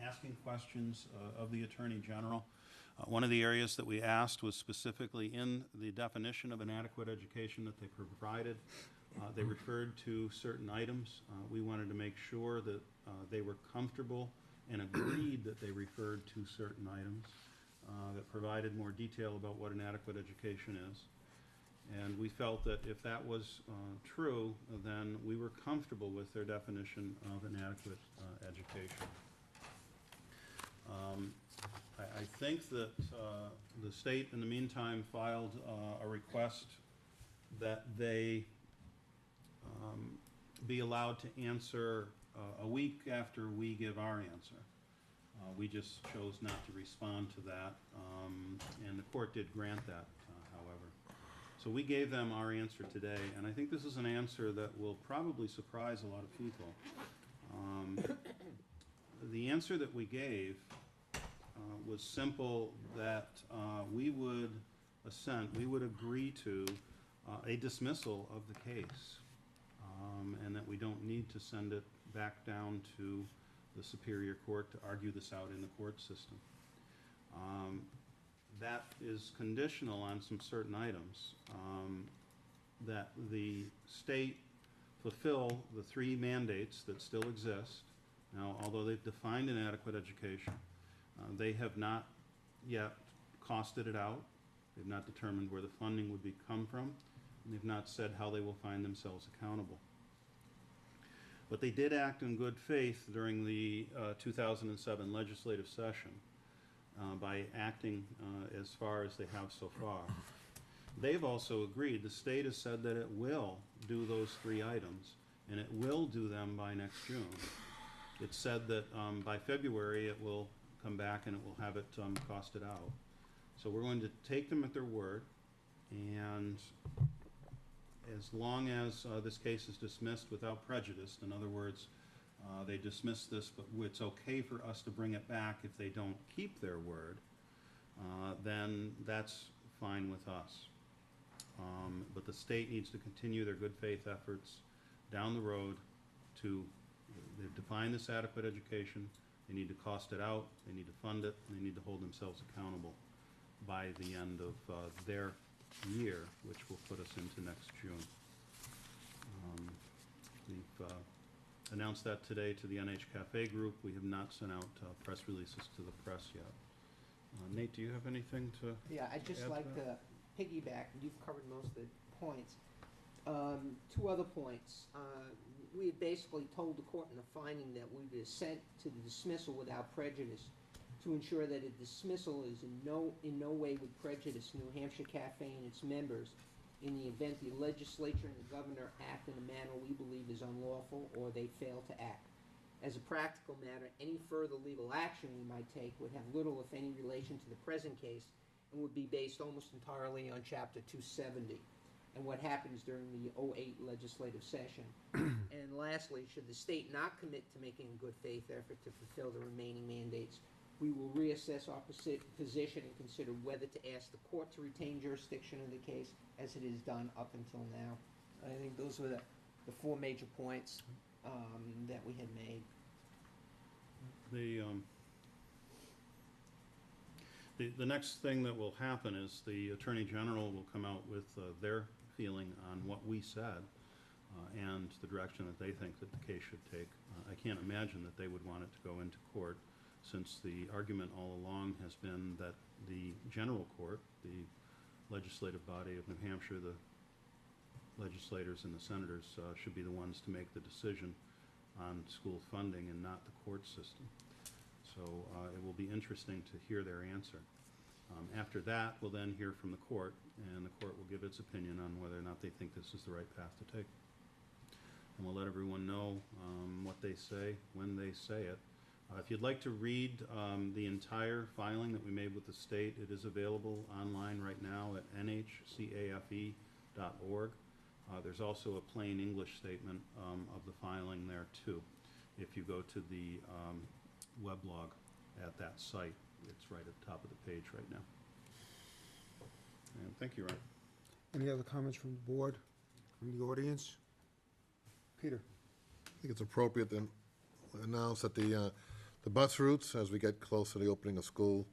asking questions of the Attorney General. One of the areas that we asked was specifically in the definition of an adequate education that they provided. They referred to certain items. We wanted to make sure that they were comfortable and agreed that they referred to certain items that provided more detail about what an adequate education is. And we felt that if that was true, then we were comfortable with their definition of an adequate education. I think that the state, in the meantime, filed a request that they be allowed to answer a week after we give our answer. We just chose not to respond to that, and the court did grant that, however. So we gave them our answer today, and I think this is an answer that will probably surprise a lot of people. The answer that we gave was simple, that we would assent, we would agree to a dismissal of the case, and that we don't need to send it back down to the Superior Court to argue this out in the court system. That is conditional on some certain items, that the state fulfill the 3 mandates that still exist. Now, although they've defined an adequate education, they have not yet costed it out. They've not determined where the funding would come from, and they've not said how they will find themselves accountable. But they did act in good faith during the 2007 legislative session by acting as far as they have so far. They've also agreed, the state has said that it will do those 3 items, and it will do them by next June. It said that by February it will come back and it will have it costed out. So we're going to take them at their word, and as long as this case is dismissed without prejudice, in other words, they dismiss this, but it's okay for us to bring it back if they don't keep their word, then that's fine with us. But the state needs to continue their good faith efforts down the road to, they've defined this adequate education, they need to cost it out, they need to fund it, and they need to hold themselves accountable by the end of their year, which will put us into next June. We've announced that today to the NH Cafe group. We have not sent out press releases to the press yet. Nate, do you have anything to Yeah, I'd just add like to that? to piggyback. You've covered most of the points. 2 other points. We had basically told the court in the finding that we would assent to the dismissal without prejudice to ensure that a dismissal is in no way would prejudice New Hampshire Cafe and its members in the event the legislature and the governor act in a manner we believe is unlawful or they fail to act. As a practical matter, any further legal action we might take would have little, if any, relation to the present case and would be based almost entirely on Chapter 270 and what happens during the 2008 legislative session. And lastly, should the state not commit to making a good faith effort to fulfill the remaining mandates, we will reassess our position and consider whether to ask the court to retain jurisdiction of the case as it is done up until now. I think those were the 4 major points that we had made. The next thing that will happen is the Attorney General will come out with their feeling on what we said and the direction that they think that the case should take. I can't imagine that they would want it to go into court, since the argument all along has been that the general court, the legislative body of New Hampshire, the legislators and the senators should be the ones to make the decision on school funding and not the court system. So it will be interesting to hear their answer. After that, we'll then hear from the court, and the court will give its opinion on whether or not they think this is the right path to take. And we'll let everyone know what they say when they say it. If you'd like to read the entire filing that we made with the state, it is available online right now at nhcafe.org. There's also a plain English statement of the filing there too. If you go to the weblog at that site, it's right at the top of the page right now. And thank you, Ryan. Any other comments from the board, from the audience? Peter? I think it's appropriate to announce that the The bus routes, as we get closer to the opening of school,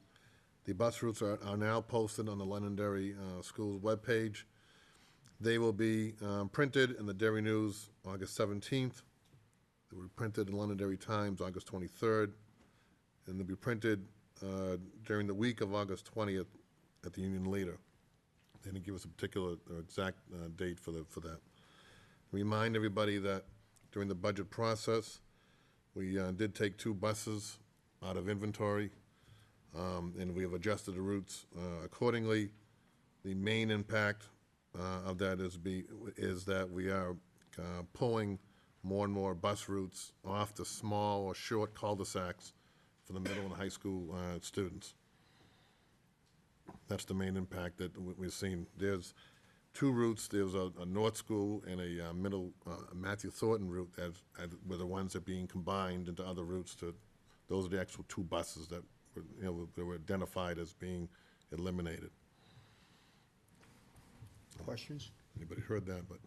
the bus routes are now posted on the Londonderry School's webpage. They will be printed in the Derry News August 17th. They will be printed in Londonderry Times August 23rd. And they'll be printed during the week of August 20th at the Union Leader. They didn't give us a particular exact date for that. Remind everybody that during the budget process, we did take 2 buses out of inventory, and we have adjusted the routes accordingly. The main impact of that is that we are pulling more and more bus routes off the small or short cul-de-sacs for the middle and high school students. That's the main impact that we've seen. There's 2 routes. There's a North School and a middle Matthew Thornton route were the ones that are being combined into other routes. Those are the actual 2 buses that were identified as being eliminated. Questions? Anybody heard that? But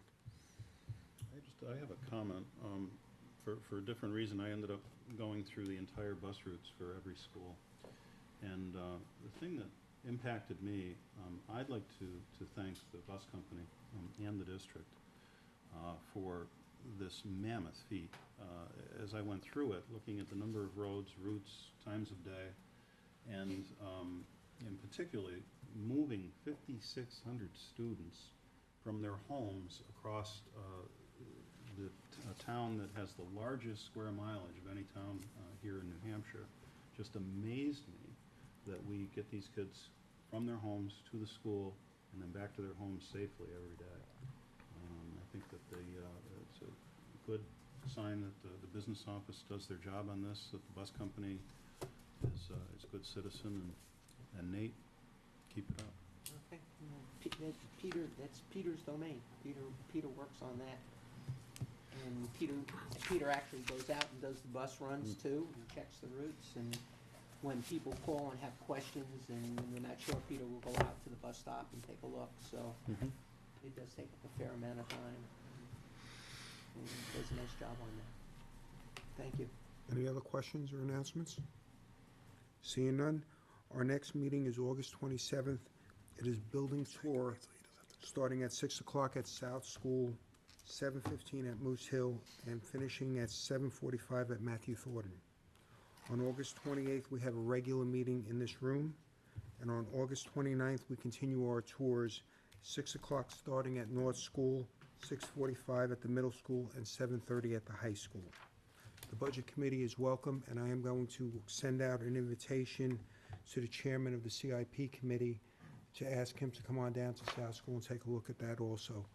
I have a comment. For a different reason, I ended up going through the entire bus routes for every school. And the thing that impacted me, I'd like to thank the bus company and the district for this mammoth feat. As I went through it, looking at the number of roads, routes, times of day, and particularly moving 5,600 students from their homes across the town that has the largest square mileage of any town here in New Hampshire, just amazed me that we get these kids from their homes to the school and then back to their homes safely every day. I think that it's a good sign that the business office does their job on this, that the bus company is a good citizen, and Nate, keep it up. Okay. That's Peter's domain. Peter works on that. And Peter actually goes out and does the bus runs too, and checks the routes. And when people call and have questions and they're not sure, Peter will go out to the bus stop and take a look. So it does take up a fair amount of time. And he does a nice job on that. Thank you. Any other questions or announcements? Seeing none, our next meeting is August 27th. It is building tour, starting at 6 o'clock at South School, 7:15 at Moose Hill, and finishing at 7:45 at Matthew Thornton. On August 28th, we have a regular meeting in this room, and on August 29th, we continue our tours, 6 o'clock starting at North School, 6:45 at the middle school, and 7:30 at the high school. The Budget Committee is welcome, and I am going to send out an invitation to the chairman of the CIP Committee to ask him to come on down to South School and take a look at that also,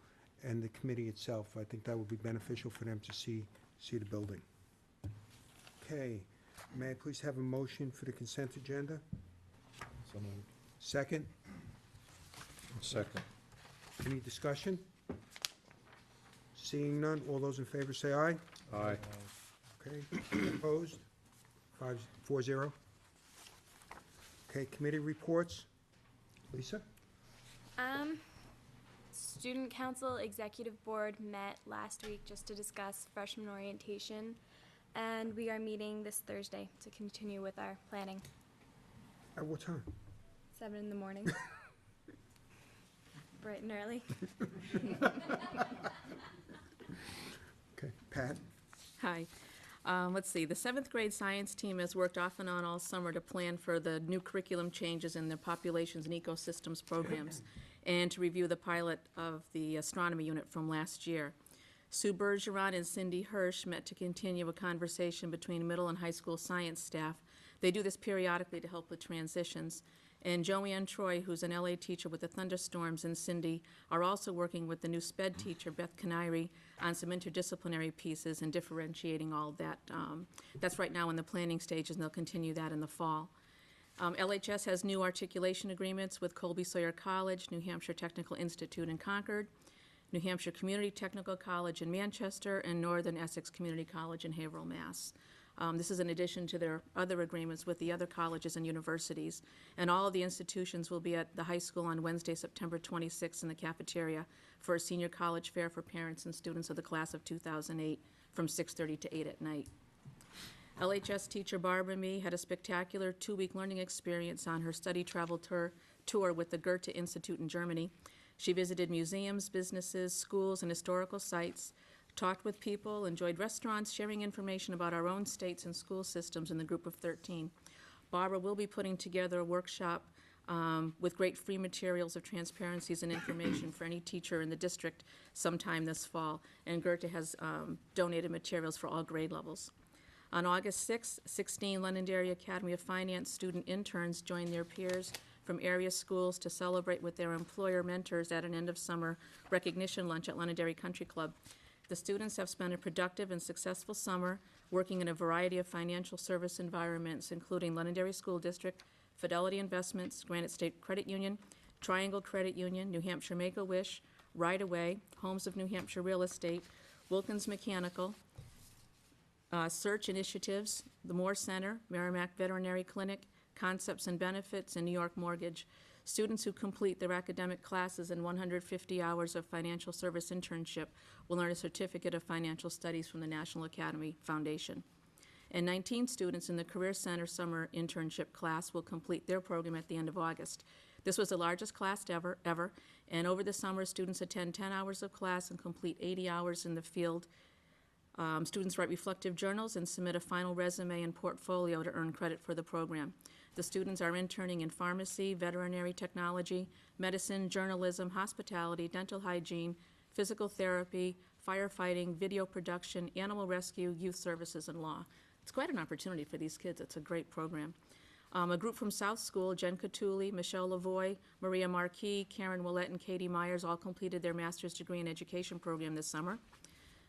and the committee itself. I think that would be beneficial for them to see the building. Okay, may I please have a motion for the consent agenda? So moved. Second? Second. Any discussion? Seeing none, all those in favor say aye. Aye. Okay, opposed? 4-0. Okay, committee reports. Lisa? Student Council Executive Board met last week just to discuss freshman orientation, and we are meeting this Thursday to continue with our planning. At what time? 7 in the morning. Bright and early. Okay, Pat? Hi. Let's see, the 7th grade science team has worked off and on all summer to plan for the new curriculum changes in their populations and ecosystems programs and to review the pilot of the astronomy unit from last year. Sue Bergeron and Cindy Hirsch met to continue a conversation between middle and high school science staff. They do this periodically to help with transitions. And Joanne Troy, who's an LA teacher with the Thunderstorms, and Cindy are also working with the new SPED teacher, Beth Canary, on some interdisciplinary pieces and differentiating all of that. That's right now in the planning stages, and they'll continue that in the fall. LHS has new articulation agreements with Colby Sawyer College, New Hampshire Technical Institute in Concord, New Hampshire Community Technical College in Manchester, and Northern Essex Community College in Haverhill, Mass. This is in addition to their other agreements with the other colleges and universities. And all of the institutions will be at the high school on Wednesday, September 26th in the cafeteria for a senior college fair for parents and students of the class of 2008 from 6:30 to 8 at night. LHS teacher Barbara Mee had a spectacular 2-week learning experience on her study travel tour with the Goethe Institute in Germany. She visited museums, businesses, schools, and historical sites, talked with people, enjoyed restaurants, sharing information about our own states and school systems in the group of 13. Barbara will be putting together a workshop with great free materials of transparencies and information for any teacher in the district sometime this fall, and Goethe has donated materials for all grade levels. On August 6th, 16 Londonderry Academy of Finance student interns joined their peers from area schools to celebrate with their employer mentors at an end-of-summer recognition lunch at Londonderry Country Club. The students have spent a productive and successful summer working in a variety of financial service environments, including Londonderry School District, Fidelity Investments, Granite State Credit Union, Triangle Credit Union, New Hampshire Make-A-Wish, Right Away, Homes of New Hampshire Real Estate, Wilkins Mechanical, Search Initiatives, the Moore Center, Merrimack Veterinary Clinic, Concepts and Benefits, and New York Mortgage. Students who complete their academic classes and 150 hours of financial service internship will earn a certificate of financial studies from the National Academy Foundation. And 19 students in the Career Center summer internship class will complete their program at the end of August. This was the largest class ever, and over the summer, students attend 10 hours of class and complete 80 hours in the field. Students write reflective journals and submit a final resume and portfolio to earn credit for the program. The students are interning in pharmacy, veterinary technology, medicine, journalism, hospitality, dental hygiene, physical therapy, firefighting, video production, animal rescue, youth services, and law. It's quite an opportunity for these kids. It's a great program. A group from South School, Jen Catulli, Michelle Lavoie, Maria Marquis, Karen Willett, and Katie Myers all completed their master's degree in education program this summer.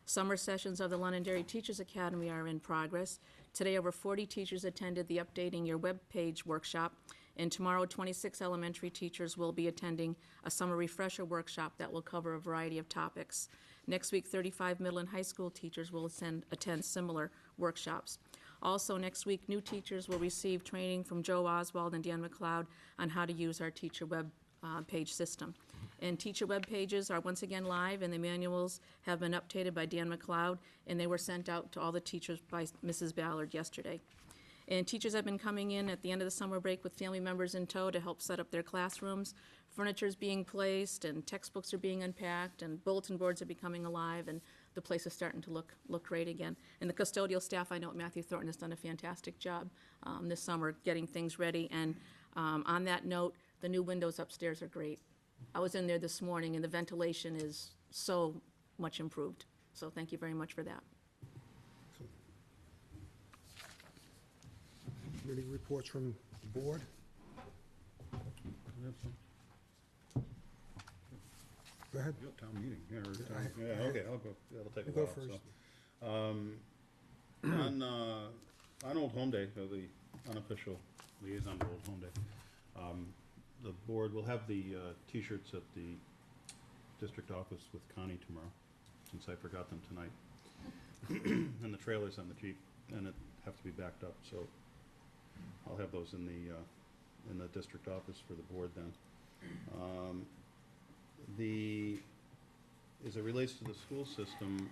Summer sessions of the Londonderry Teachers Academy are in progress. Today, over 40 teachers attended the Updating Your Web Page workshop, and tomorrow, 26 elementary teachers will be attending a summer refresher workshop that will cover a variety of topics. Next week, 35 middle and high school teachers will attend similar workshops. Also, next week, new teachers will receive training from Joe Oswald and Dan McLeod on how to use our teacher web page system. And teacher web pages are once again live, and the manuals have been updated by Dan McLeod, and they were sent out to all the teachers by Mrs. Ballard yesterday. And teachers have been coming in at the end of the summer break with family members in tow to help set up their classrooms. Furniture is being placed, and textbooks are being unpacked, and bulletin boards are becoming alive, and the place is starting to look great again. And the custodial staff, I know Matthew Thornton has done a fantastic job this summer getting things ready. And on that note, the new windows upstairs are great. I was in there this morning, and the ventilation is so much improved. So thank you very much for that. Committee reports from the board. Go ahead. You got town meeting, yeah, or Yeah, town- yeah, okay, I'll go, that'll take a You go while, first. so. On Old Home Day, the unofficial liaison to Old Home Day, the board will have the T-shirts at the district office with Connie tomorrow, since I forgot them tonight. And the trailers on the Jeep, and it have to be backed up, so I'll have those in the district office for the board then. As it relates to the school system,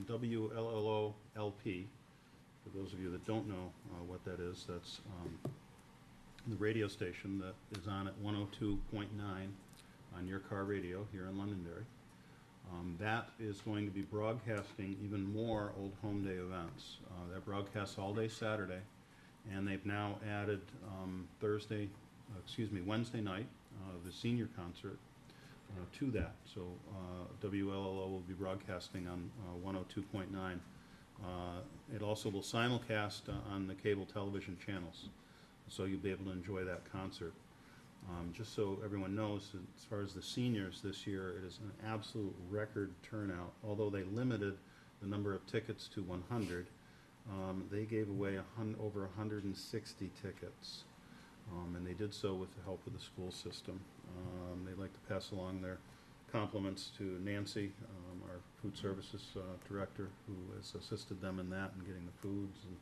WLLO-LP, for those of you that don't know what that is, that's the radio station that is on at 102.9 on your car radio here in Londonderry. That is going to be broadcasting even more Old Home Day events. That broadcasts all day Saturday, and they've now added Wednesday night, the senior concert, to that. So WLLO will be broadcasting on 102.9. It also will simulcast on the cable television channels, so you'll be able to enjoy that concert. Just so everyone knows, as far as the seniors this year, it is an absolute record turnout. Although they limited the number of tickets to 100, they gave away over 160 tickets. And they did so with the help of the school system. They'd like to pass along their compliments to Nancy, our food services director, who has assisted them in that and getting the foods and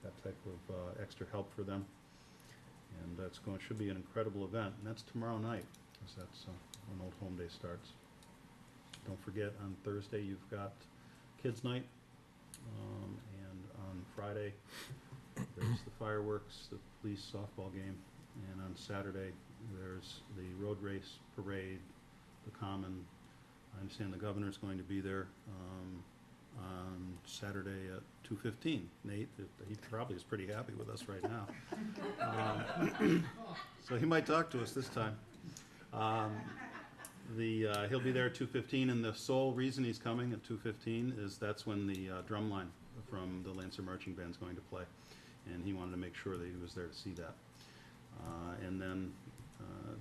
that type of extra help for them. And should be an incredible event, and that's tomorrow night, because that's when Old Home Day starts. Don't forget, on Thursday you've got Kids Night, and on Friday fireworks, the police softball game, and on Saturday, there's the road race parade, the common. I understand the governor's going to be there on Saturday at 2:15. Nate, he probably is pretty happy with us right now. So he might talk to us this time. He'll be there at 2:15, and the sole reason he's coming at 2:15 is that's when the drumline from the Lancer Marching Band's going to play, and he wanted to make sure that he was there to see that. And then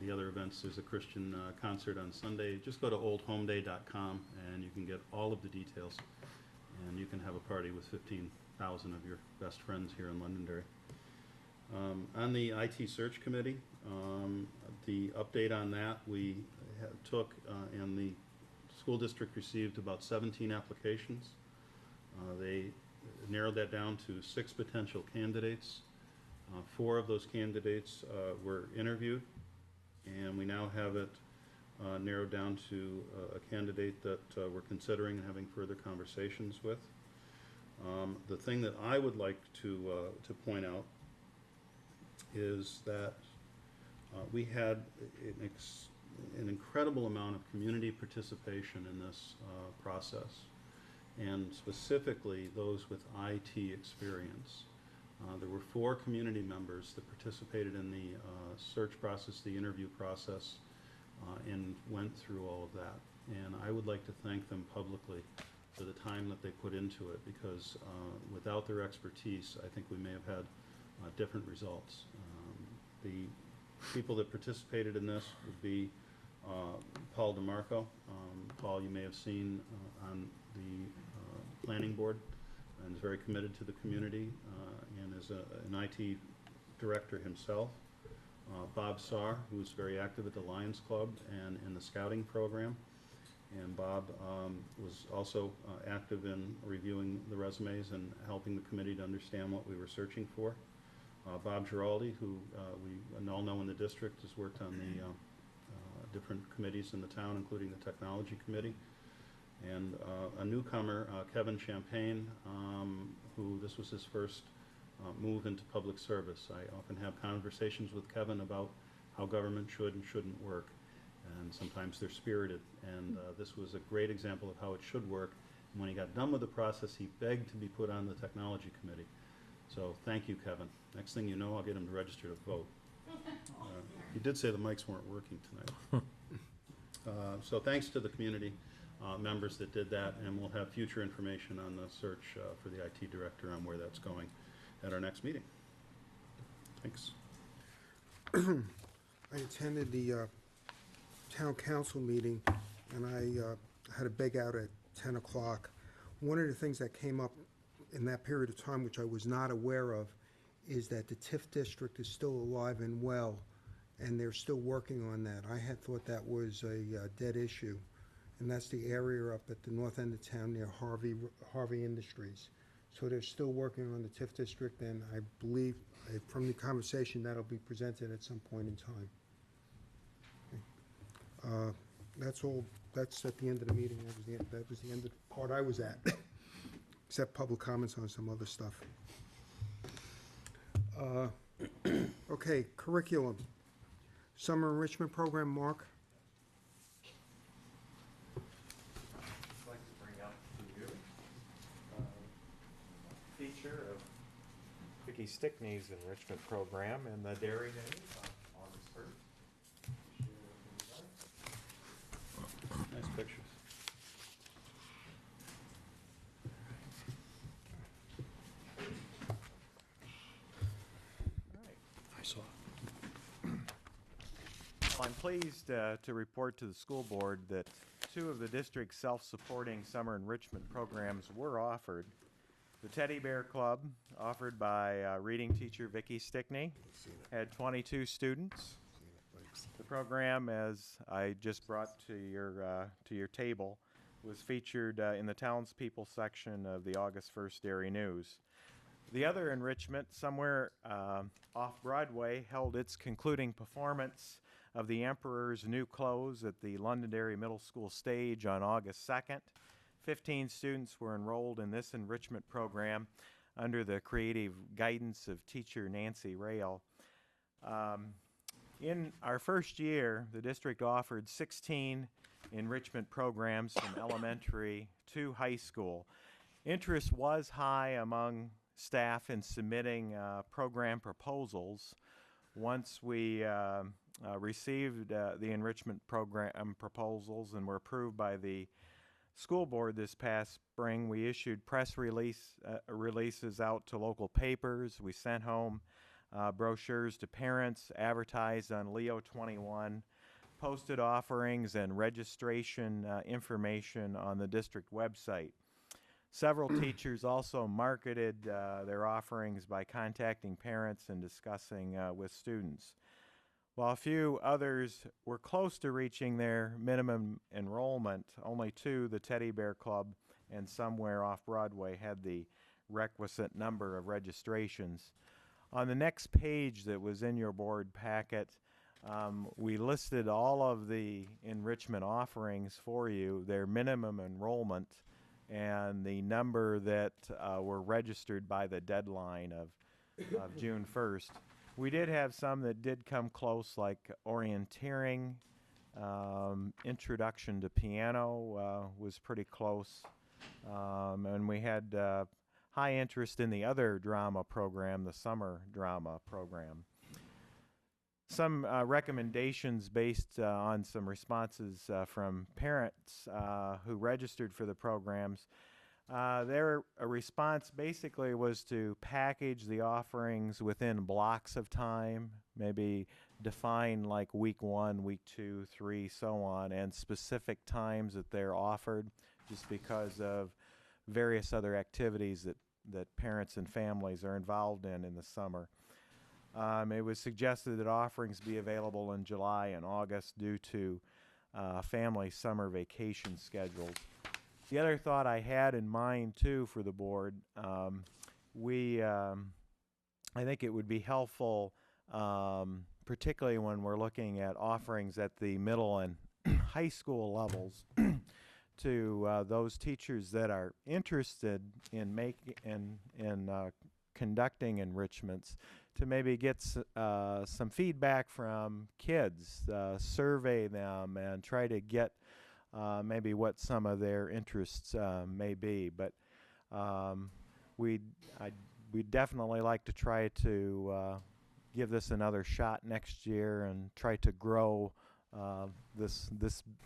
the other events, there's a Christian concert on Sunday. Just go to oldhomeday.com and you can get all of the details, and you can have a party with 15,000 of your best friends here in Londonderry. On the IT search committee, the update on that, we took and the school district received about 17 applications. They narrowed that down to 6 potential candidates. 4 of those candidates were interviewed, and we now have it narrowed down to a candidate that we're considering and having further conversations with. The thing that I would like to point out is that we had an incredible amount of community participation in this process, and specifically those with IT experience. There were 4 community members that participated in the search process, the interview process, and went through all of that. And I would like to thank them publicly for the time that they put into it, because without their expertise, I think we may have had different results. The people that participated in this would be Paul DeMarco. Paul, you may have seen on the planning board, and is very committed to the community, and is an IT director himself. Bob Saar, who's very active at the Lions Club and in the scouting program. And Bob was also active in reviewing the resumes and helping the committee to understand what we were searching for. Bob Giraldi, who we all know in the district, has worked on the different committees in the town, including the technology committee. And a newcomer, Kevin Champagne, who this was his first move into public service. I often have conversations with Kevin about how government should and shouldn't work, and sometimes they're spirited, and this was a great example of how it should work. And when he got done with the process, he begged to be put on the technology committee. So thank you, Kevin. Next thing you know, I'll get him to register to vote. He did say the mics weren't working tonight. So thanks to the community members that did that, and we'll have future information on the search for the IT director on where that's going at our next meeting. Thanks. I attended the town council meeting, and I had a beg out at 10 o'clock. One of the things that came up in that period of time, which I was not aware of, is that the TIF district is still alive and well, and they're still working on that. I had thought that was a dead issue, and that's the area up at the north end of town near Harvey Industries. So they're still working on the TIF district, and I believe from the conversation that'll be presented at some point in time. Okay. That's all. That's at the end of the meeting. That was the end of the part I was at, except public comments on some other stuff. Okay, curriculum. Summer enrichment program, Mark? I'd like to bring up to you a feature of Vicki Stickney's enrichment program in the Dairy Days on August 1st. Nice pictures. I saw. Well, I'm pleased to report to the school board that 2 of the district's self-supporting summer enrichment programs were offered. The Teddy Bear Club, offered by reading teacher Vicki Stickney, had 22 students. The program, as I just brought to your table, was featured in the townspeople section of the August 1st Dairy News. The other enrichment, somewhere off Broadway, held its concluding performance of The Emperor's New Clothes at the Londonderry Middle School stage on August 2nd. 15 students were enrolled in this enrichment program. under the creative guidance of teacher Nancy Rail. In our first year, the district offered 16 enrichment programs from elementary to high school. Interest was high among staff in submitting program proposals. Once we received the enrichment program proposals and were approved by the school board this past spring, we issued press releases out to local papers. We sent home brochures to parents, advertised on Leo 21, posted offerings and registration information on the district website. Several teachers also marketed their offerings by contacting parents and discussing with students. While a few others were close to reaching their minimum enrollment, only two, the Teddy Bear Club and Somewhere Off Broadway, had the requisite number of registrations. On the next page that was in your board packet, we listed all of the enrichment offerings for you, their minimum enrollment, and the number that were registered by the deadline of June 1st. We did have some that did come close, like orienteering, introduction to piano was pretty close, and we had high interest in the other drama program, the summer drama program. Some recommendations based on some responses from parents who registered for the programs. Their response basically was to package the offerings within blocks of time, maybe define like week 1, week 2, 3, so on, and specific times that they're offered, just because of various other activities that parents and families are involved in the summer. It was suggested that offerings be available in July and August due to family summer vacation schedules. The other thought I had in mind, too, for the board, I think it would be helpful, particularly when we're looking at offerings at the middle and high school levels, to those teachers that are interested in conducting enrichments, to maybe get some feedback from kids, survey them, and try to get maybe what some of their interests may be. But we'd definitely like to try to give this another shot next year and try to grow this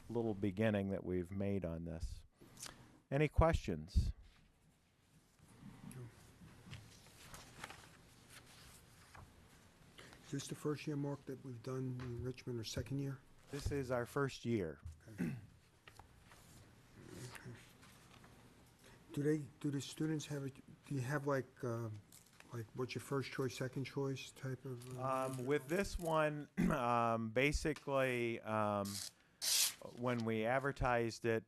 little beginning that we've made on this. Any questions? Is this the first year, Mark, that we've done the enrichment, or second year? This is our first year. Do the students have do you have like what's your first choice, second choice type of? With this one, basically, when we advertised it,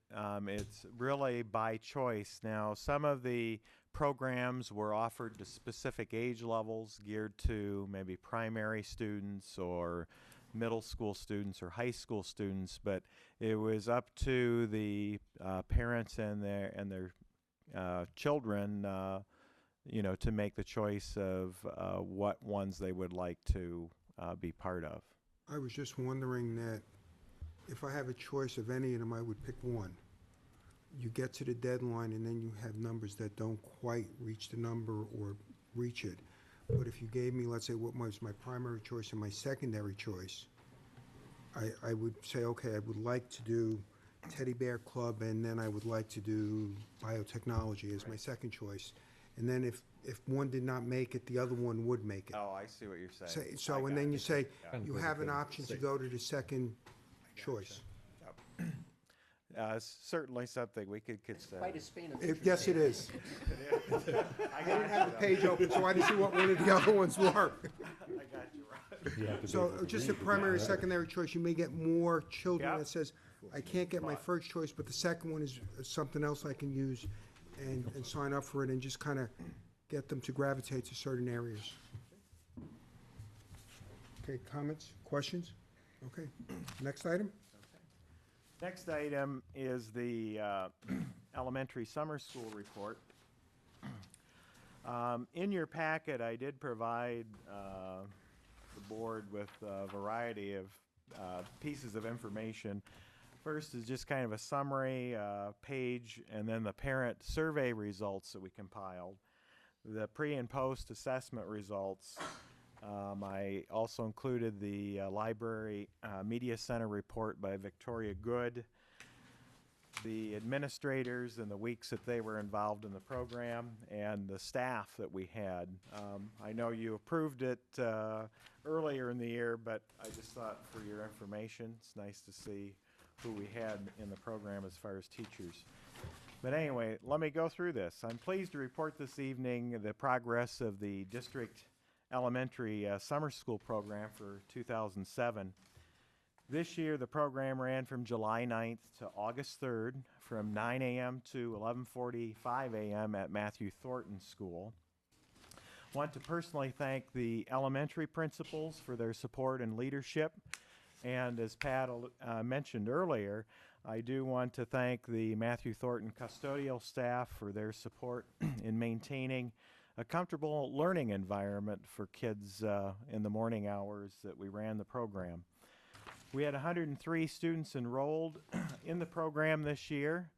it's really by choice. Now, some of the programs were offered to specific age levels, geared to maybe primary students or middle school students or high school students, but it was up to the parents and their children, to make the choice of what ones they would like to be part of. I was just wondering that if I have a choice of any of them, I would pick one. You get to the deadline and then you have numbers that don't quite reach the number or reach it. But if you gave me, let's say, what was my primary choice and my secondary choice, I would say, okay, I would like to do Teddy Bear Club, and then I would like to do biotechnology as my second choice. And then if one did not make it, the other one would make it. Oh, I see what you're saying. So, and then you say, Yeah. you have an option to go to the second choice. Certainly something we could consider. Quite a span of Yes, it is. I I didn't have the page open, so I didn't see what one of the other ones were. I got you right. You have to be So able to just a read the primary, data. secondary choice, you may get more children Yep. that says, I can't get my first choice, but the second one is something else I can use, and sign up for it, and just kind of get them to gravitate to certain areas. Okay, comments, questions? Okay, next item? Next item is the elementary summer school report. In your packet, I did provide the board with a variety of pieces of information. First is just kind of a summary page, and then the parent survey results that we compiled, the pre and post assessment results. I also included the Library Media Center report by Victoria Good, the administrators and the weeks that they were involved in the program, and the staff that we had. I know you approved it earlier in the year, but I just thought for your information, it's nice to see who we had in the program as far as teachers. But anyway, let me go through this. I'm pleased to report this evening the progress of the district elementary summer school program for 2007. This year, the program ran from July 9th to August 3rd, from 9 a.m. to 11:45 a.m. at Matthew Thornton School. I want to personally thank the elementary principals for their support and leadership. And as Pat mentioned earlier, I do want to thank the Matthew Thornton custodial staff for their support in maintaining a comfortable learning environment for kids in the morning hours that we ran the program. We had 103 students enrolled in the program this year.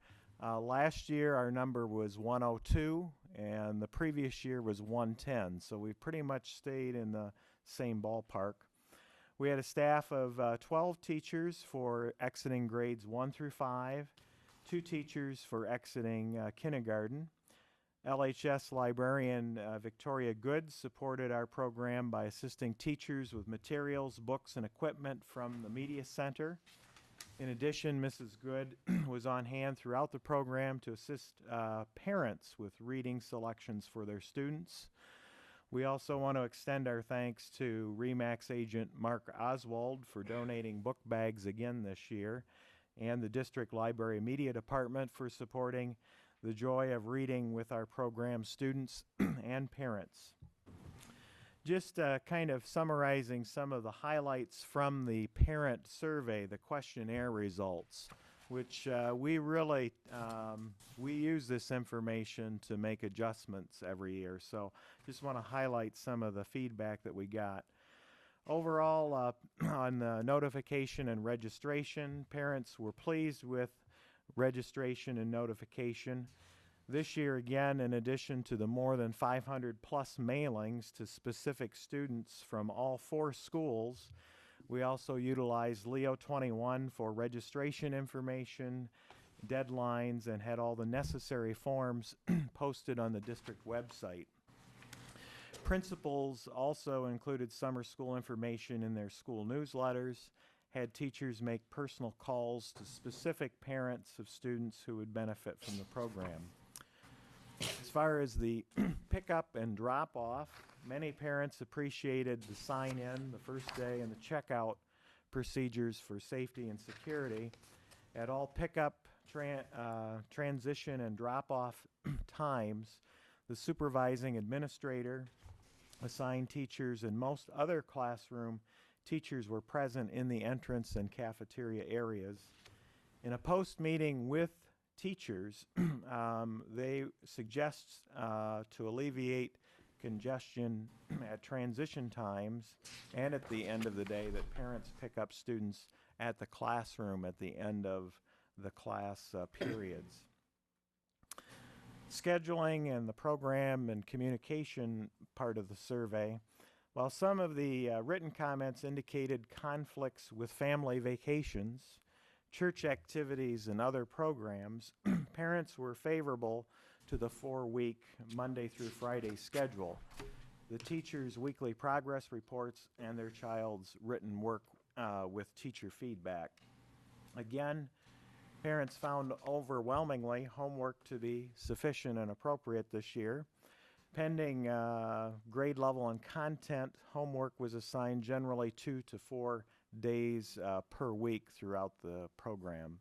Last year our number was 102, and the previous year was 110, so we pretty much stayed in the same ballpark. We had a staff of 12 teachers for exiting grades 1 through 5, 2 teachers for exiting kindergarten. LHS librarian Victoria Good supported our program by assisting teachers with materials, books, and equipment from the Media Center. In addition, Mrs. Good was on hand throughout the program to assist parents with reading selections for their students. We also want to extend our thanks to RE/MAX agent Mark Oswald for donating book bags again this year, and the District Library Media Department for supporting the joy of reading with our program students and parents. Just kind of summarizing some of the highlights from the parent survey, the questionnaire results, which we really, we use this information to make adjustments every year. So just want to highlight some of the feedback that we got. Overall, on the notification and registration, parents were pleased with registration and notification. This year, again, in addition to the more than 500 plus mailings to specific students from all 4 schools, we also utilized Leo 21 for registration information, deadlines, and had all the necessary forms posted on the district website. Principals also included summer school information in their school newsletters, had teachers make personal calls to specific parents of students who would benefit from the program. As far as the pickup and drop-off, many parents appreciated the sign-in the first day and the checkout procedures for safety and security. At all pickup, transition, and drop-off times, the supervising administrator, assigned teachers, and most other classroom teachers were present in the entrance and cafeteria areas. In a post-meeting with teachers, they suggest to alleviate congestion at transition times and at the end of the day that parents pick up students at the classroom at the end of the class periods. Scheduling and the program and communication part of the survey. While some of the written comments indicated conflicts with family vacations, church activities, and other programs, parents were favorable to the 4-week Monday through Friday schedule, the teachers' weekly progress reports, and their child's written work with teacher feedback. Again, parents found overwhelmingly homework to be sufficient and appropriate this year. Pending grade level and content, homework was assigned generally 2 to 4 days per week throughout the program.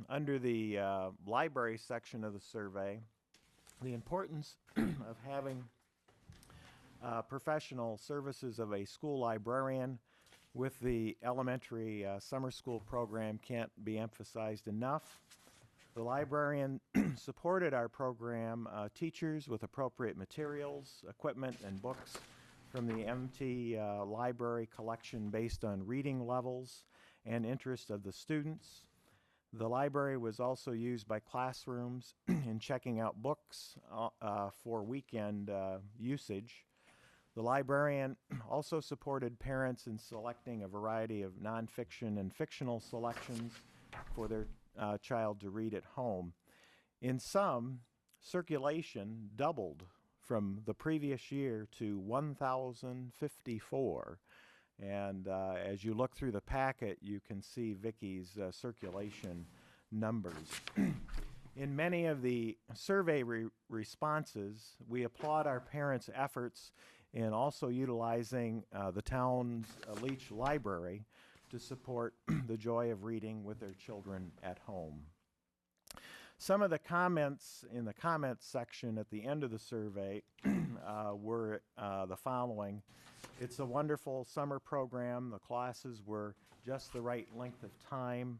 Under the library section of the survey, the importance of having professional services of a school librarian with the elementary summer school program can't be emphasized enough. The librarian supported our program teachers with appropriate materials, equipment, and books from the MT library collection based on reading levels and interest of the students. The library was also used by classrooms in checking out books for weekend usage. The librarian also supported parents in selecting a variety of nonfiction and fictional selections for their child to read at home. In sum, circulation doubled from the previous year to 1,054. And as you look through the packet, you can see Vicky's circulation numbers. In many of the survey responses, we applaud our parents' efforts in also utilizing the town's Leach Library to support the joy of reading with their children at home. Some of the comments in the comments section at the end of the survey were the following. It's a wonderful summer program. The classes were just the right length of time.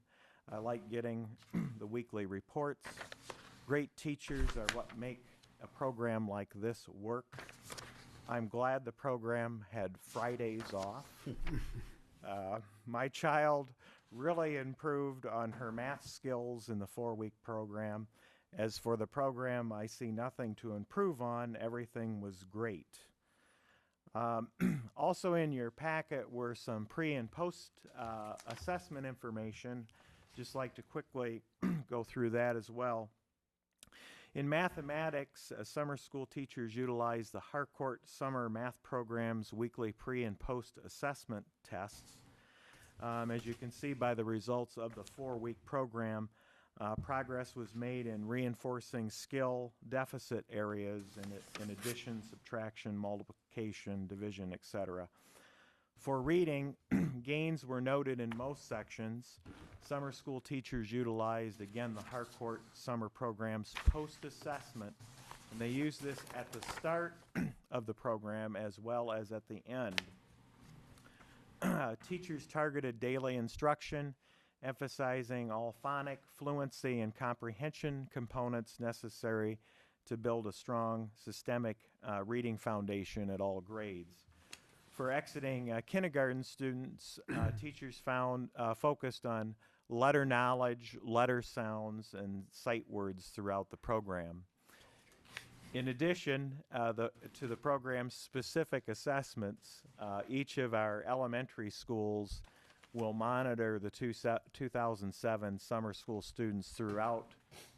I like getting the weekly reports. Great teachers are what make a program like this work. I'm glad the program had Fridays off. My child really improved on her math skills in the 4-week program. As for the program, I see nothing to improve on. Everything was great. Also in your packet were some pre and post assessment information. Just like to quickly go through that as well. In mathematics, summer school teachers utilize the Harcourt Summer Math Program's weekly pre and post assessment tests. As you can see by the results of the 4-week program, progress was made in reinforcing skill deficit areas in addition, subtraction, multiplication, division, etc. For reading, gains were noted in most sections. Summer school teachers utilized, again, the Harcourt Summer Program's post-assessment, and they used this at the start of the program as well as at the end. Teachers targeted daily instruction, emphasizing all phonic, fluency, and comprehension components necessary to build a strong systemic reading foundation at all grades. For exiting kindergarten students, teachers focused on letter knowledge, letter sounds, and sight words throughout the program. In addition to the program's specific assessments, each of our elementary schools will monitor the 2007 summer school students throughout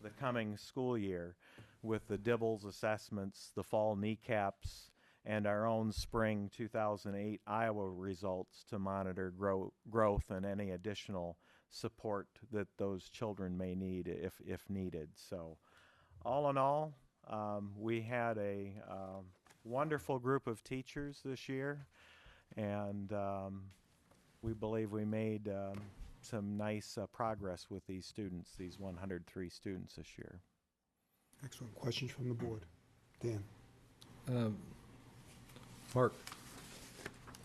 the coming school year with the Dibbles assessments, the fall kneecaps, and our own spring 2008 Iowa results to monitor growth and any additional support that those children may need if needed. So all in all, we had a wonderful group of teachers this year, and we believe we made some nice progress with these students, these 103 students this year. Excellent. Questions from the board? Dan? Mark,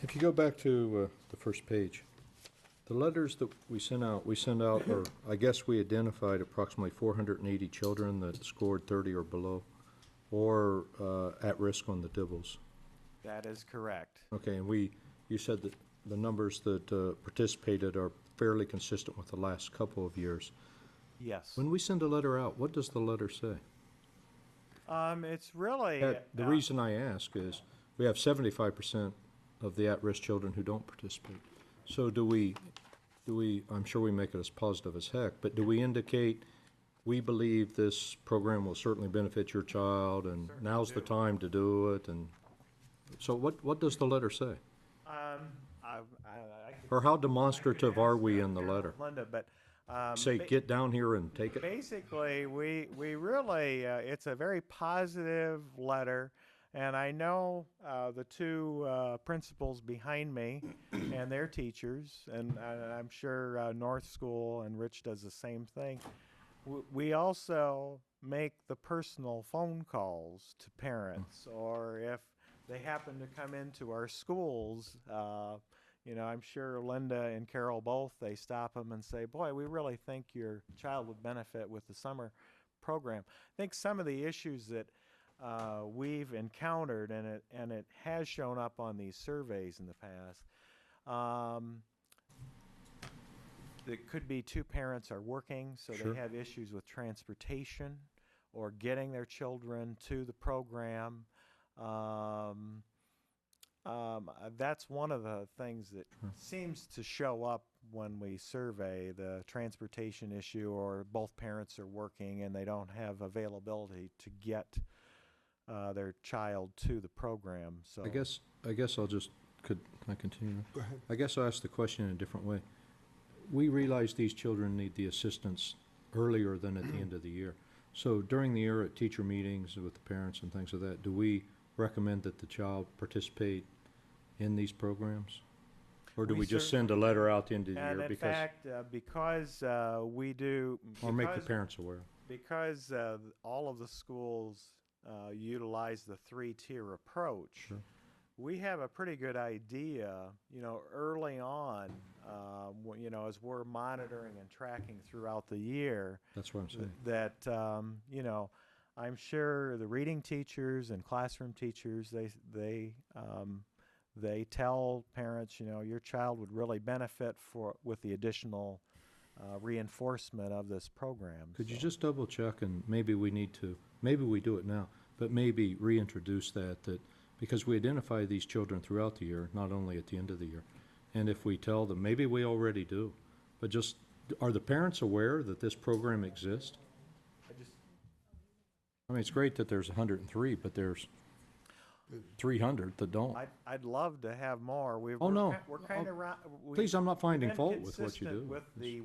if you go back to the first page, the letters that we sent out, or I guess we identified approximately 480 children that scored 30 or below, or at risk on the Dibbles. That is correct. Okay, and you said that the numbers that participated are fairly consistent with the last couple of years. Yes. When we send a letter out, what does the letter say? It's really... The reason I ask is we have 75% of the at-risk children who don't participate. So do we, I'm sure we make it as positive as heck, but do we indicate we believe this program will certainly benefit your child and Certainly now's the time to do it? And so what does the letter say? Or how demonstrative are we in the letter? Linda, but... Say, get down here and take it? Basically, we really, it's a very positive letter, and I know the two principals behind me and their teachers, and I'm sure North School and Rich does the same thing. We also make the personal phone calls to parents, or if they happen to come into our schools, you know, I'm sure Linda and Carol both, they stop them and say, boy, we really think your child would benefit with the summer program. I think some of the issues that we've encountered, and it has shown up on these surveys in the past, it could be two parents are working, so Sure. they have issues with transportation or getting their children to the program. That's one of the things that seems to show up when we survey the transportation issue, or both parents are working and they don't have availability to get their child to the program. So I guess I'll just, can I continue? Go ahead. I guess I'll ask the question in a different way. We realize these children need the assistance earlier than at the end of the year. So during the year at teacher meetings with the parents and things like that, do we recommend that the child participate in these programs? Or do We we just cer- send a letter out the end of the and year in fact, because we do, or make the because- parents aware? because all of the schools utilize the three-tier approach, Sure. we have a pretty good idea, you know, early on, you know, as we're monitoring and tracking throughout the year, That's what I'm saying. that, you know, I'm sure the reading teachers and classroom teachers, they tell parents, you know, your child would really benefit with the additional reinforcement of this program. Could you So- just double check, and maybe we need to, maybe we do it now, but maybe reintroduce that, because we identify these children throughout the year, not only at the end of the year. And if we tell them, maybe we already do, but just, are the parents aware that this program exists? I mean, it's great that there's 103, but there's 300 that don't. I'd love to have more. Oh, no. We're kind of Please, I'm not finding been fault with what you consistent do. with the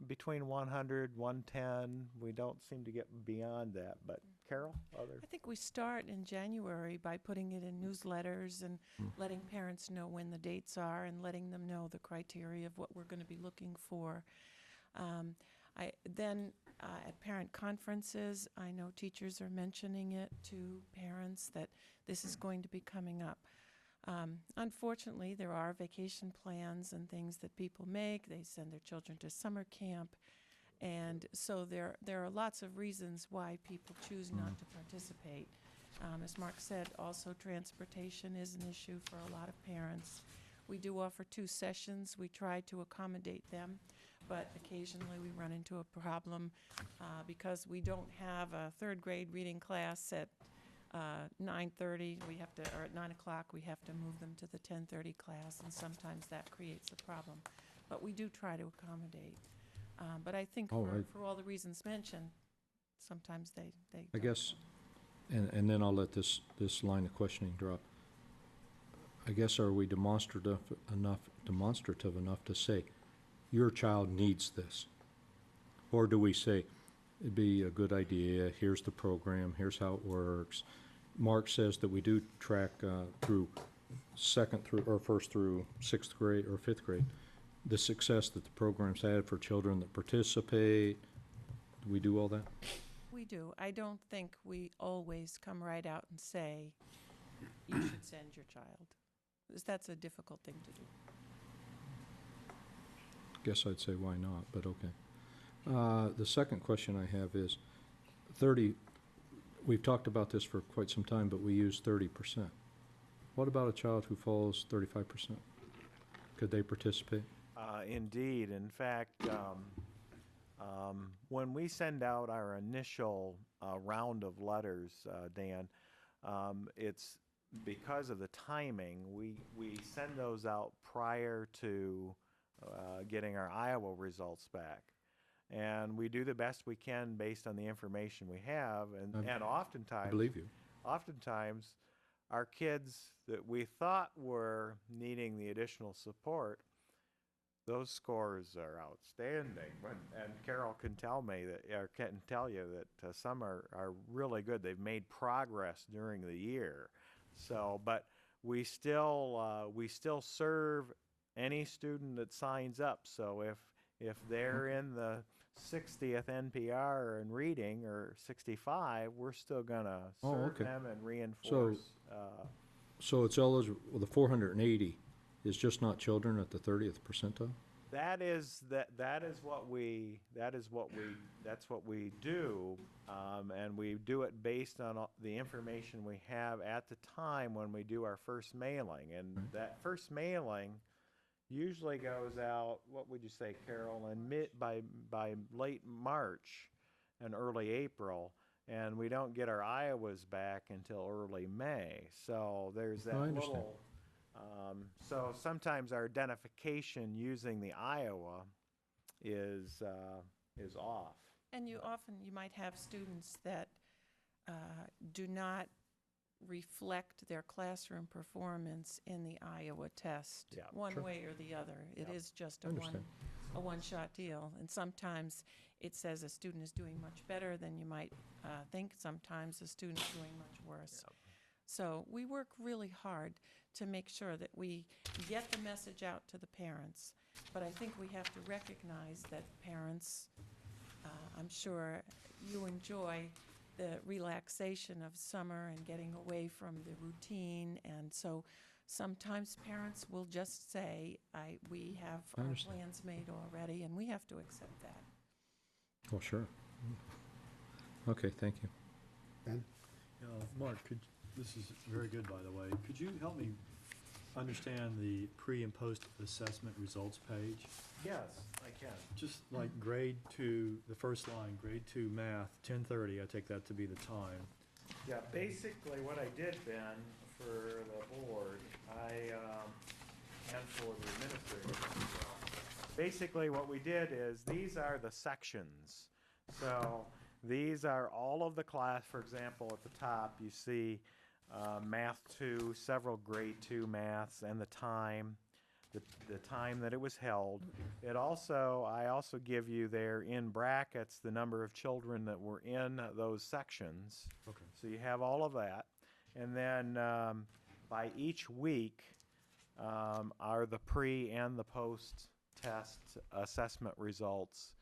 between 100, 110. We don't seem to get beyond that. But Carol, other I think we start in January by putting it in newsletters and letting parents know when the dates are and letting them know the criteria of what we're going to be looking for. At parent conferences, I know teachers are mentioning it to parents that this is going to be coming up. Unfortunately, there are vacation plans and things that people make. They send their children to summer camp. And so there are lots of reasons why people choose not to participate. As Mark said, also transportation is an issue for a lot of parents. We do offer 2 sessions. We try to accommodate them, but occasionally we run into a problem because we don't have a 3rd grade reading class at 9:30. Or at 9 o'clock, we have to move them to the 10:30 class, and sometimes that creates a problem. But we do try to accommodate. But I think for all the reasons mentioned, sometimes they I don't. guess, and then I'll let this line of questioning drop. I guess, are we demonstrative enough to say, your child needs this? Or do we say, it'd be a good idea, here's the program, here's how it works? Mark says that we do track through 1st through 6th grade or 5th grade, the success that the program's had for children that participate. Do we do all that? We do. I don't think we always come right out and say, you should send your child, because that's a difficult thing to do. Guess I'd say why not, but okay. The second question I have is, we've talked about this for quite some time, but we use 30%. What about a child who falls 35%? Could they participate? indeed. In fact, when we send out our initial round of letters, Dan, it's because of the timing. We send those out prior to getting our Iowa results back. And we do the best we can based on the information we have. And oftentimes, I believe you. Oftentimes, our kids that we thought were needing the additional support, those scores are outstanding. And Carol can tell me that, or can tell you that some are really good. They've made progress during the year. So, but we still serve any student that signs up. So if they're in the 60th NPR in reading or 65, we're still gonna serve okay. them and reinforce. So it's eligible. Well, the 480 is just not children at the 30th percentile? That's what we do, and we do it based on the information we have at the time when we do our first mailing. And that first mailing usually goes out, what would you say, Carol, by late March and early April, and we don't get our Iowas back until early May. So there's that I understand. little. So sometimes our identification using the Iowa is off. And you might have students that do not reflect their classroom performance in the Iowa test, Yeah, one sure. way or the other. It Yep. is just I understand. a one-shot deal. And sometimes it says a student is doing much better than you might think. Sometimes a student is doing much worse. Yep. So we work really hard to make sure that we get the message out to the parents. But I think we have to recognize that parents, I'm sure you enjoy the relaxation of summer and getting away from the routine. And so sometimes parents will just say, we have I our understand. plans made already, and we have to accept that. Oh, sure. Okay, thank you. Ben? Mark, this is very good, by the way. Could you help me understand the pre and post assessment results page? Yes, I can. Just like grade 2, the first line, grade 2 math, 10:30, I take that to be the time. Yeah, basically what I did, Ben, for the board, and for the administrators. Basically what we did is, these are the sections. So these are all of the class. For example, at the top you see Math 2, several grade 2 maths, and the time that it was held. I also give you there in brackets the number of children that were in those sections. Okay. So you have all of that. And then by each week are the pre and the post test assessment results,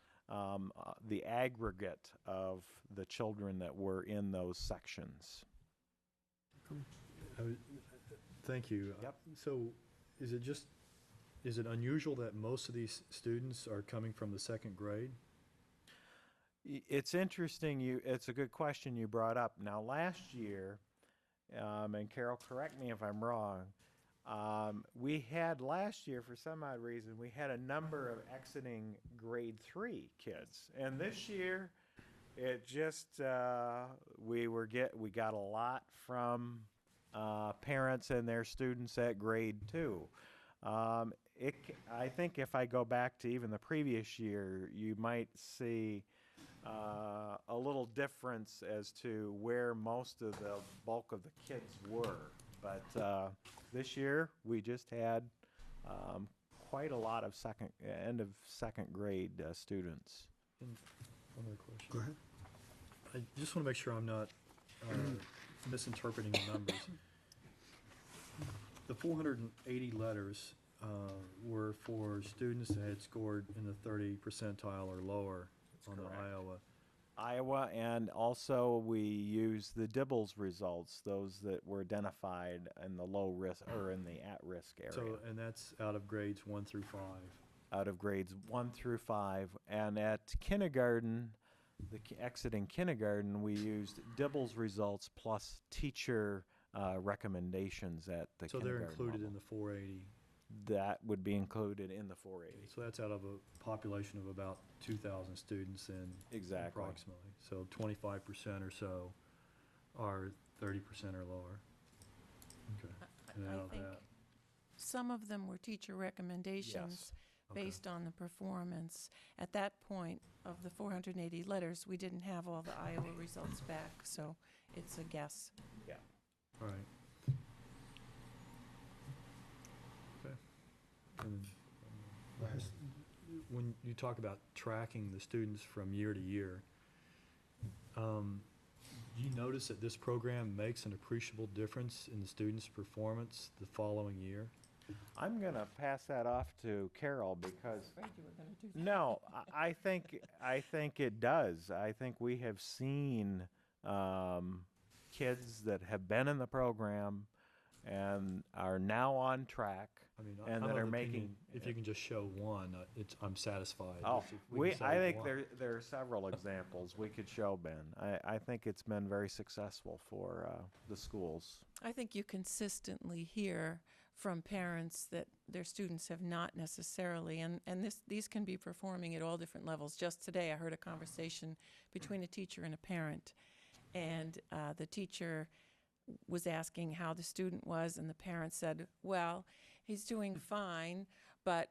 the aggregate of the children that were in those sections. Thank you. Yep. So is it unusual that most of these students are coming from the second grade? It's interesting, it's a good question you brought up. Now, last year, and Carol, correct me if I'm wrong, we had last year, for some odd reason, we had a number of exiting grade 3 kids. And this year, it just, we got a lot from parents and their students at grade 2. I think if I go back to even the previous year, you might see a little difference as to where most of the bulk of the kids were. But this year, we just had quite a lot of end of second grade students. And one other question. Go ahead. I just want to make sure I'm not misinterpreting the numbers. The 480 letters were for students that had scored in the 30 percentile or lower on correct. the Iowa, and also we use the Dibbles results, those that were identified in the low risk or in the at-risk area. So, and that's out of grades 1 through 5. Out of grades 1 through 5, and at kindergarten, exiting kindergarten, we used Dibbles results plus teacher recommendations at the So kindergarten they're included level. in the 480. That would be included in the 480. So that's out of a population of about 2,000 students in Exactly. approximately. So 25% or so are 30% or lower. Okay. And I out of think that, some of them were teacher recommendations okay. based on the performance. At that point of the 480 letters, we didn't have all the Iowa results back, so it's a guess. Yeah. All right. Okay. And when you talk about tracking the students from year to year, do you notice that this program makes an appreciable difference in the students' performance the following year? I'm going to pass that off to Carol because Afraid you were going to do that. no, I think it does. I think we have seen kids that have been in the program and are now on track. I mean, And I'm that of are the making- opinion, if you can just show one, I'm satisfied. Oh, If we can I say think one. there are several examples we could show, Ben. I think it's been very successful for the schools. I think you consistently hear from parents that their students have not necessarily, and these can be performing at all different levels. Just today, I heard a conversation between a teacher and a parent, and the teacher was asking how the student was, and the parent said, well, he's doing fine, but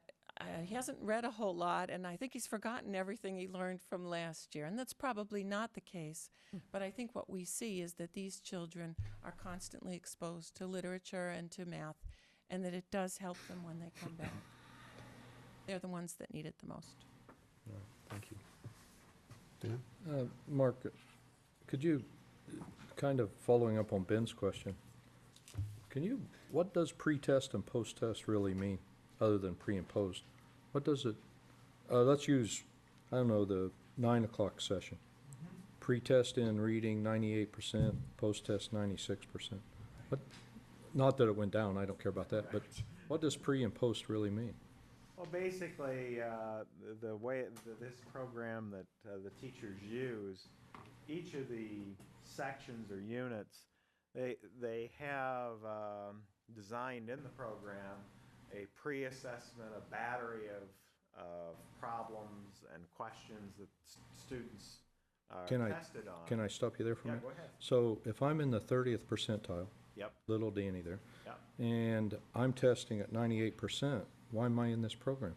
he hasn't read a whole lot, and I think he's forgotten everything he learned from last year. And that's probably not the case. But I think what we see is that these children are constantly exposed to literature and to math, and that it does help them when they come back. They're the ones that need it the most. All right, thank you. Dan? Mark, could you, kind of following up on Ben's question, what does pre-test and post-test really mean, other than pre and post? What does it, let's use, I don't know, the 9 o'clock session. Pre-test in reading 98%, post-test 96%. Not that it went down, I don't care about that, but what does pre and post really mean? Well, basically, the way this program that the teachers use, each of the sections or units, they have designed in the program a pre-assessment, a battery of problems and questions that students are tested on. Can I stop you there for a Yeah, minute? go ahead. So if I'm in the 30th percentile, Yep. little Danny there, Yep. and I'm testing at 98%, why am I in this program?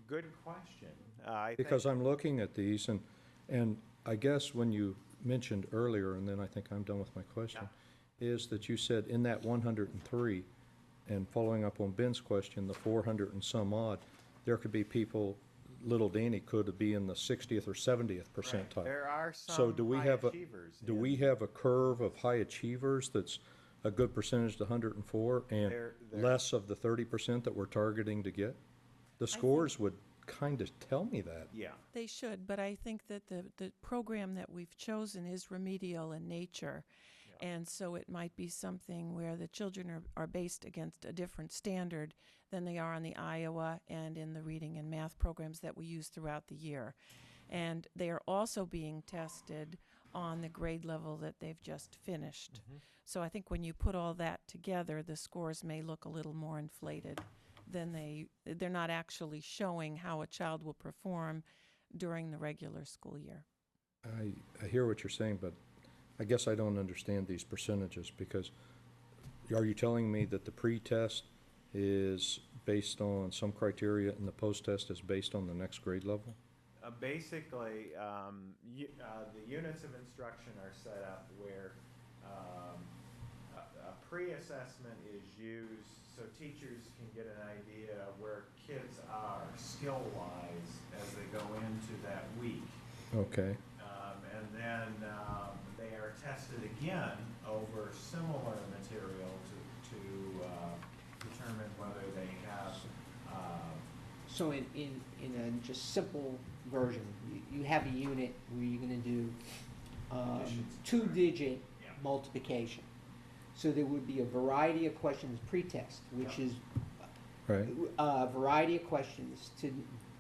Good question. I Because think, I'm looking at these, and I guess when you mentioned earlier, and then I think I'm done with my question, is that you said in that 103, and following up on Ben's question, the 400 and some odd, there could be people, little Danny could be in the 60th or 70th percentile. there are some So do we high have achievers. do we have a curve of high achievers that's a good percentage to 104 and There- less of the 30% that we're targeting to get? The scores would kind of tell me that. Yeah. They should, but I think that the program that we've chosen is remedial in nature. And so it might be something where the children are based against a different standard than they are on the Iowa and in the reading and math programs that we use throughout the year. And they are also being tested on the grade level that they've just finished. So I think when you put all that together, the scores may look a little more inflated than they're not actually showing how a child will perform during the regular school year. I hear what you're saying, but I guess I don't understand these percentages, because are you telling me that the pre-test is based on some criteria and the post-test is based on the next grade level? Basically, the units of instruction are set up where a pre-assessment is used so teachers can get an idea of where kids are skill-wise as they go into that week. Okay. And then they are tested again over similar material to determine whether they have. So in a just simple version, you have a unit where you're gonna do Additions. two-digit Yeah. multiplication. So there would be a variety of questions pre-test, which is Right. a variety of questions to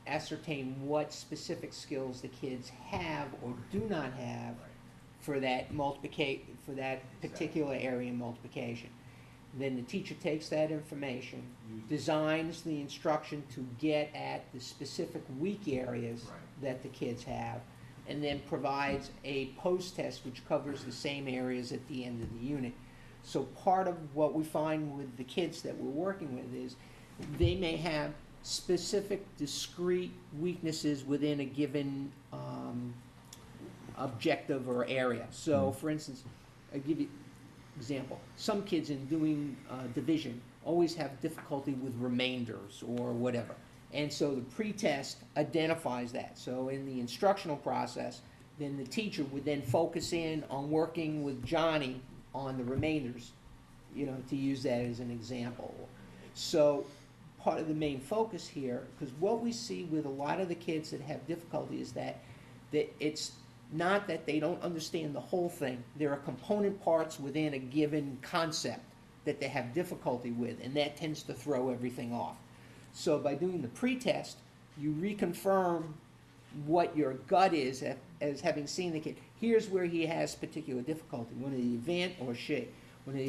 ascertain what specific skills the kids have or do not have for that for that particular area of multiplication. Then the teacher takes that information, designs the instruction to get at the specific weak areas that the kids have, and then provides a post-test which covers the same areas at the end of the unit. So part of what we find with the kids that we're working with is they may have specific discrete weaknesses within a given objective or area. So for instance, I'll give you example. Some kids in doing division always have difficulty with remainders or whatever. And so the pre-test identifies that. So in the instructional process, then the teacher would then focus in on working with Johnny on the remainders, to use that as an example. So part of the main focus here, because what we see with a lot of the kids that have difficulty is that it's not that they don't understand the whole thing. There are component parts within a given concept that they have difficulty with, and that tends to throw everything off. So by doing the pretest, you reconfirm what your gut is as having seen the kid. Here's where he has particular difficulty. One of the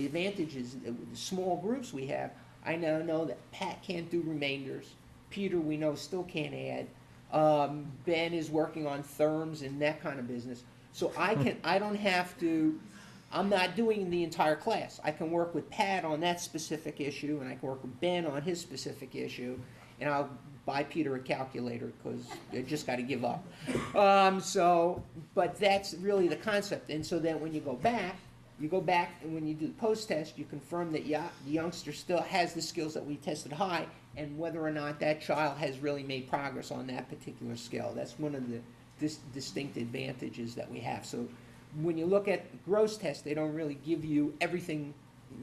advantages with the small groups we have, I now know that Pat can't do remainders. Peter, we know, still can't add. Ben is working on therms and that kind of business. So I don't have to, I'm not doing the entire class. I can work with Pat on that specific issue, and I can work with Ben on his specific issue, and I'll buy Peter a calculator, because I just gotta give up. But that's really the concept, and so then when you go back, and when you do the post-test, you confirm that, yeah, the youngster still has the skills that we tested high, and whether or not that child has really made progress on that particular skill. That's one of the distinct advantages that we have. So when you look at gross tests, they don't really give you everything.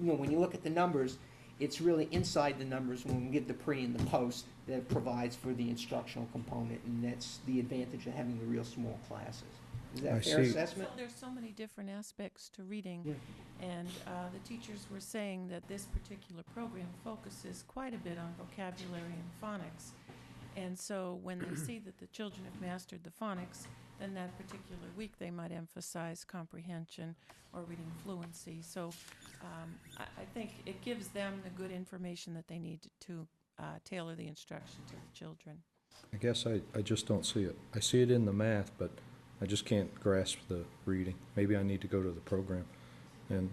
When you look at the numbers, it's really inside the numbers when we give the pre and the post that provides for the instructional component, and that's the advantage of having the real small classes. Is that a fair assessment? So there's so many different aspects to reading, Yeah. and the teachers were saying that this particular program focuses quite a bit on vocabulary and phonics. And so when they see that the children have mastered the phonics, then that particular week they might emphasize comprehension or reading fluency. So I think it gives them the good information that they need to tailor the instruction to the children. I guess I just don't see it. I see it in the math, but I just can't grasp the reading. Maybe I need to go to the program and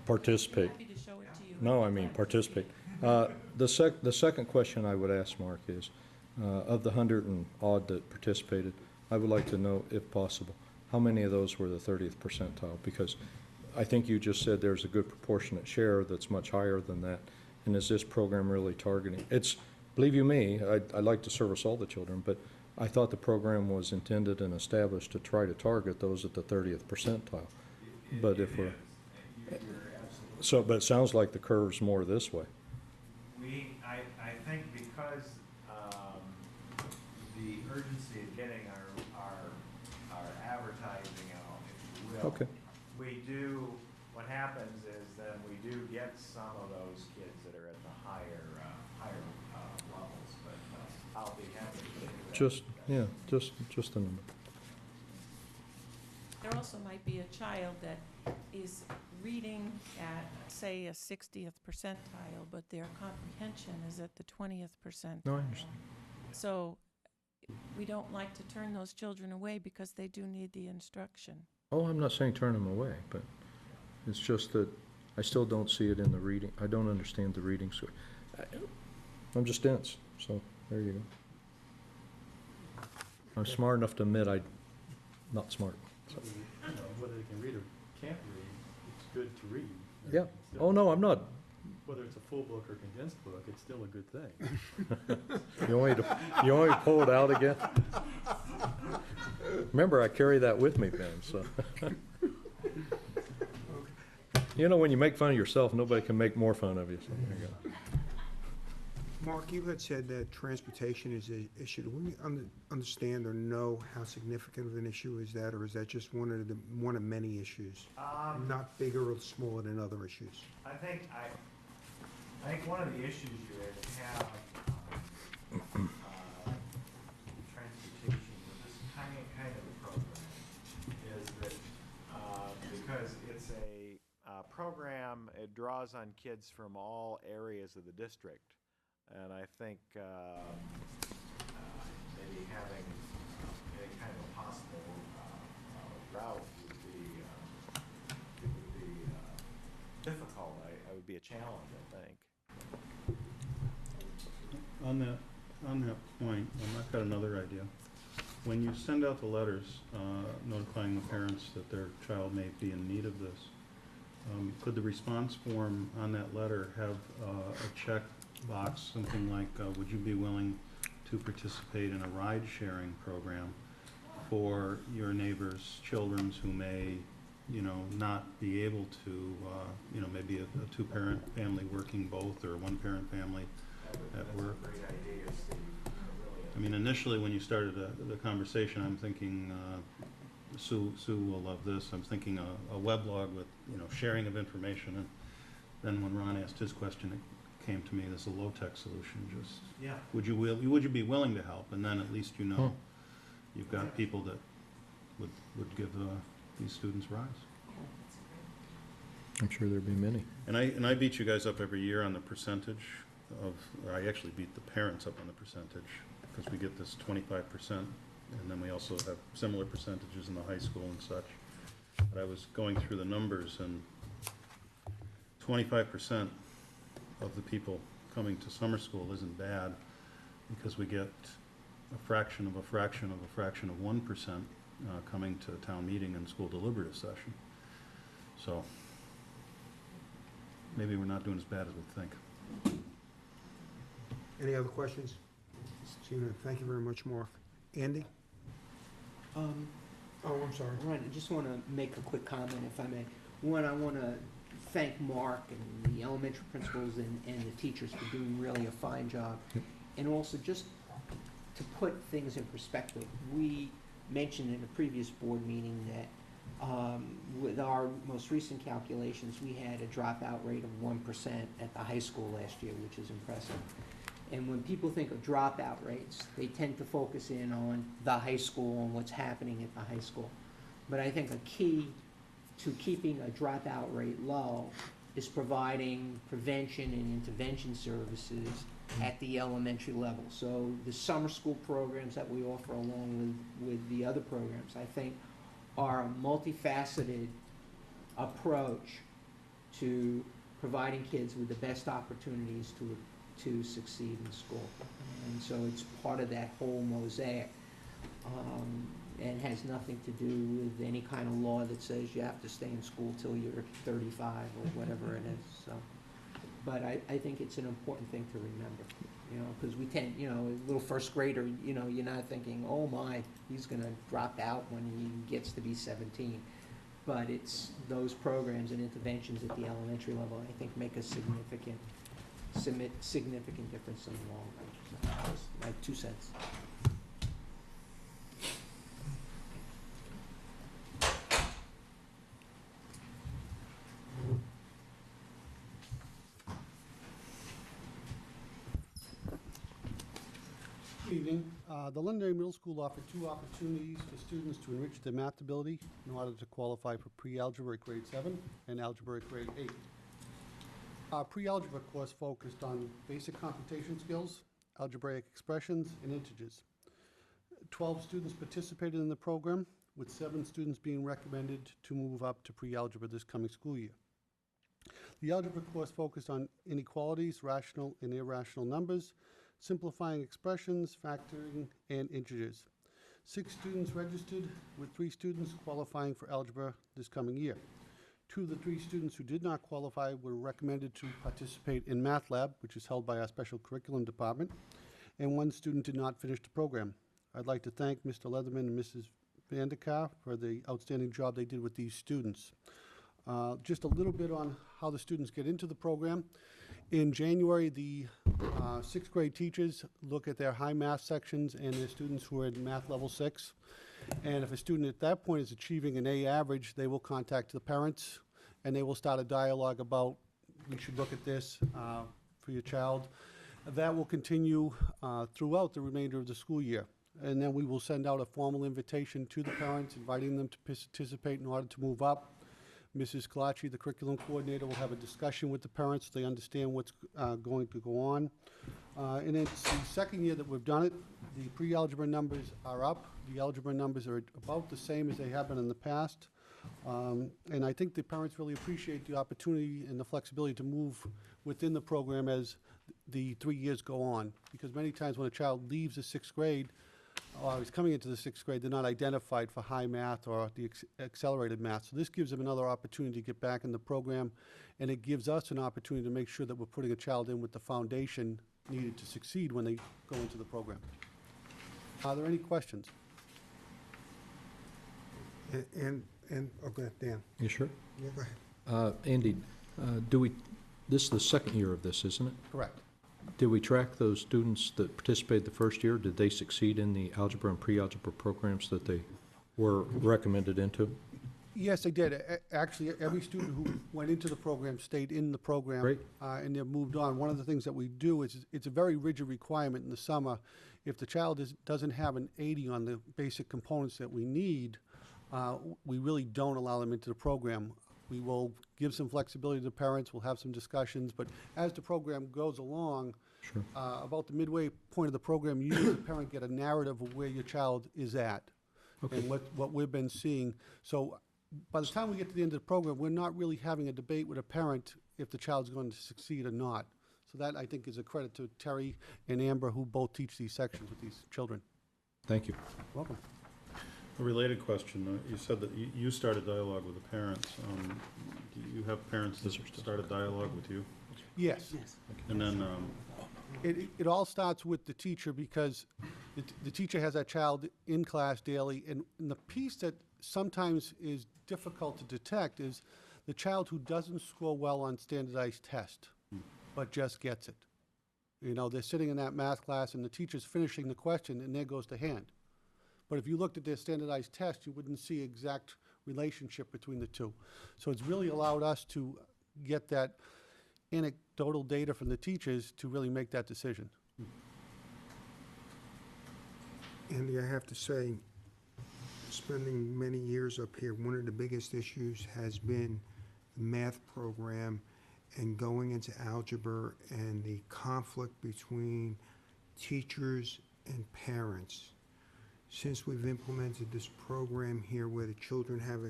participate. Happy to show it to you. No, I mean participate. The second question I would ask, Mark, is of the 100 and odd that participated, I would like to know, if possible, how many of those were the 30th percentile? Because I think you just said there's a good proportionate share that's much higher than that. And is this program really targeting? Believe you me, I'd like to service all the children, but I thought the program was intended and established to try to target those at the 30th percentile. But if we're, but it sounds like the curve's more this way. I think because the urgency of getting our advertising out, if you will. Okay. What happens is then we do get some of those kids that are at the higher levels, but I'll be happy to get that. Just the number. There also might be a child that is reading at, say, a 60th percentile, but their comprehension is at the 20th percentile. No, I understand. So we don't like to turn those children away because they do need the instruction. Oh, I'm not saying turn them away, but it's just that I still don't see it in the reading. I don't understand the reading. So I'm just dense, so there you go. I'm smart enough to admit I'm not smart. So. Whether they can read or can't read, it's good to read. Yeah. Oh, no, I'm not. Whether it's a full book or condensed book, it's still a good thing. You want me to pull it out again? Remember, I carry that with me, Ben, so. You know, when you make fun of yourself, nobody can make more fun of you, so there you go. Mark, you had said that transportation is an issue. Do we understand or know how significant of an issue is that, or is that just one of many issues? Not bigger or smaller than other issues? I think one of the issues you have transportation with this kind of a program is that because it's a program, it draws on kids from all areas of the district. And I think maybe having any kind of possible route would be difficult. It would be a challenge, I think. On that point, I've got another idea. When you send out the letters notifying the parents that their child may be in need of this, could the response form on that letter have a check box, something like, would you be willing to participate in a ride-sharing program for your neighbors' children who may, not be able to, maybe a two-parent family working both, or a one-parent family at work? That's a great idea, Steve. I mean, initially, when you started the conversation, I'm thinking, Sue will love this, I'm thinking a weblog with, sharing of information, then when Ron asked his question, it came to me as a low-tech solution, just, Yeah. would you be willing to help? And then at least you know you've got people that would give these students rides. I'm sure there'd be many. And I beat you guys up every year on the percentage of, or I actually beat the parents up on the percentage, because we get this 25%, and then we also have similar percentages in the high school and such. But I was going through the numbers, and 25% of the people coming to summer school isn't bad, because we get a fraction of a fraction of a fraction of 1% coming to town meeting and school deliberative session. So maybe we're not doing as bad as we think. Any other questions? Seeing none, thank you very much, Mark. Andy? Oh, I'm sorry. Right, I just want to make a quick comment, if I may. One, I want to thank Mark and the elementary principals and the teachers for doing really a fine job. And also, just to put things in perspective, we mentioned in a previous board meeting that with our most recent calculations, we had a dropout rate of 1% at the high school last year, which is impressive. And when people think of dropout rates, they tend to focus in on the high school and what's happening at the high school. But I think a key to keeping a dropout rate low is providing prevention and intervention services at the elementary level. So the summer school programs that we offer along with the other programs, I think, are a multifaceted approach to providing kids with the best opportunities to succeed in school. And so it's part of that whole mosaic, and has nothing to do with any kind of law that says you have to stay in school till you're 35 or whatever it is. So, but I think it's an important thing to remember, you know, because we tend, you know, a little first grader, you know, you're not thinking, oh my, he's gonna drop out when he gets to be 17. But it's those programs and interventions at the elementary level, I think, make a significant difference in the long run. So that was my 2 cents. Good evening. The Londonderry Middle School offered 2 opportunities for students to enrich their math ability in order to qualify for pre-algebra at grade 7 and algebra at grade 8. Our pre-algebra course focused on basic computation skills, algebraic expressions, and integers. 12 students participated in the program, with 7 students being recommended to move up to pre-algebra this coming school year. The algebra course focused on inequalities, rational and irrational numbers, simplifying expressions, factoring, and integers. 6 students registered, with 3 students qualifying for algebra this coming year. 2 of the 3 students who did not qualify were recommended to participate in Math Lab, which is held by our special curriculum department, and 1 student did not finish the program. I'd like to thank Mr. Leatherman and Mrs. Vanderkaar for the outstanding job they did with these students. Just a little bit on how the students get into the program. In January, the 6th grade teachers look at their high math sections and their students who are in math level 6. And if a student at that point is achieving an A average, they will contact the parents and they will start a dialogue about, we should look at this for your child. That will continue throughout the remainder of the school year. And then we will send out a formal invitation to the parents, inviting them to participate in order to move up. Mrs. Kalachi, the curriculum coordinator, will have a discussion with the parents so they understand what's going to go on. And it's the second year that we've done it. The pre-algebra numbers are up. The algebra numbers are about the same as they have been in the past. And I think the parents really appreciate the opportunity and the flexibility to move within the program as the 3 years go on. Because many times when a child leaves the 6th grade, or is coming into the 6th grade, they're not identified for high math or the accelerated math. So this gives them another opportunity to get back in the program, and it gives us an opportunity to make sure that we're putting a child in with the foundation needed to succeed when they go into the program. Are there any questions? And okay, Dan. You sure? Yeah, go ahead. Andy, this is the second year of this, isn't it? Correct. Did we track those students that participated the first year? Did they succeed in the algebra and pre-algebra programs that they were recommended into? Yes, they did. Actually, every student who went into the program stayed in the program. Great. And they've moved on. One of the things that we do is, it's a very rigid requirement in the summer. If the child doesn't have an 80 on the basic components that we need, we really don't allow them into the program. We will give some flexibility to the parents, we'll have some discussions, but as the program goes along, Sure. about the midway point of the program, you as a parent get a narrative of where your child is at. Okay. And what we've been seeing. So by the time we get to the end of the program, we're not really having a debate with a parent if the child's going to succeed or not. So that, I think, is a credit to Terry and Amber, who both teach these sections with these children. Thank you. Welcome. A related question, you said that you started dialogue with the parents. Do you have parents that started dialogue with you? Yes. And then, It all starts with the teacher, because the teacher has that child in class daily, and the piece that sometimes is difficult to detect is the child who doesn't score well on standardized test, but just gets it. You know, they're sitting in that math class and the teacher's finishing the question and there goes the hand. But if you looked at their standardized test, you wouldn't see exact relationship between the two. So it's really allowed us to get that anecdotal data from the teachers to really make that decision. Andy, I have to say, spending many years up here, one of the biggest issues has been the math program and going into algebra and the conflict between teachers and parents. Since we've implemented this program here where the children have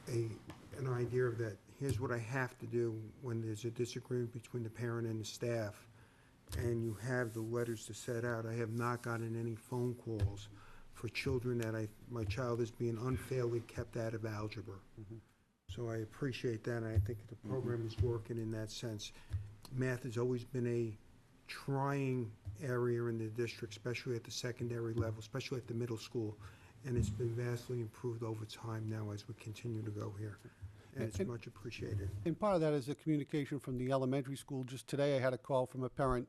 an idea of that, here's what I have to do when there's a disagreement between the parent and the staff, and you have the letters to set out. I have not gotten any phone calls for children that my child is being unfairly kept out of algebra. So I appreciate that, and I think the program is working in that sense. Math has always been a trying area in the district, especially at the secondary level, especially at the middle school, and it's been vastly improved over time now as we continue to go here, and it's much appreciated. And part of that is the communication from the elementary school. Just today, I had a call from a parent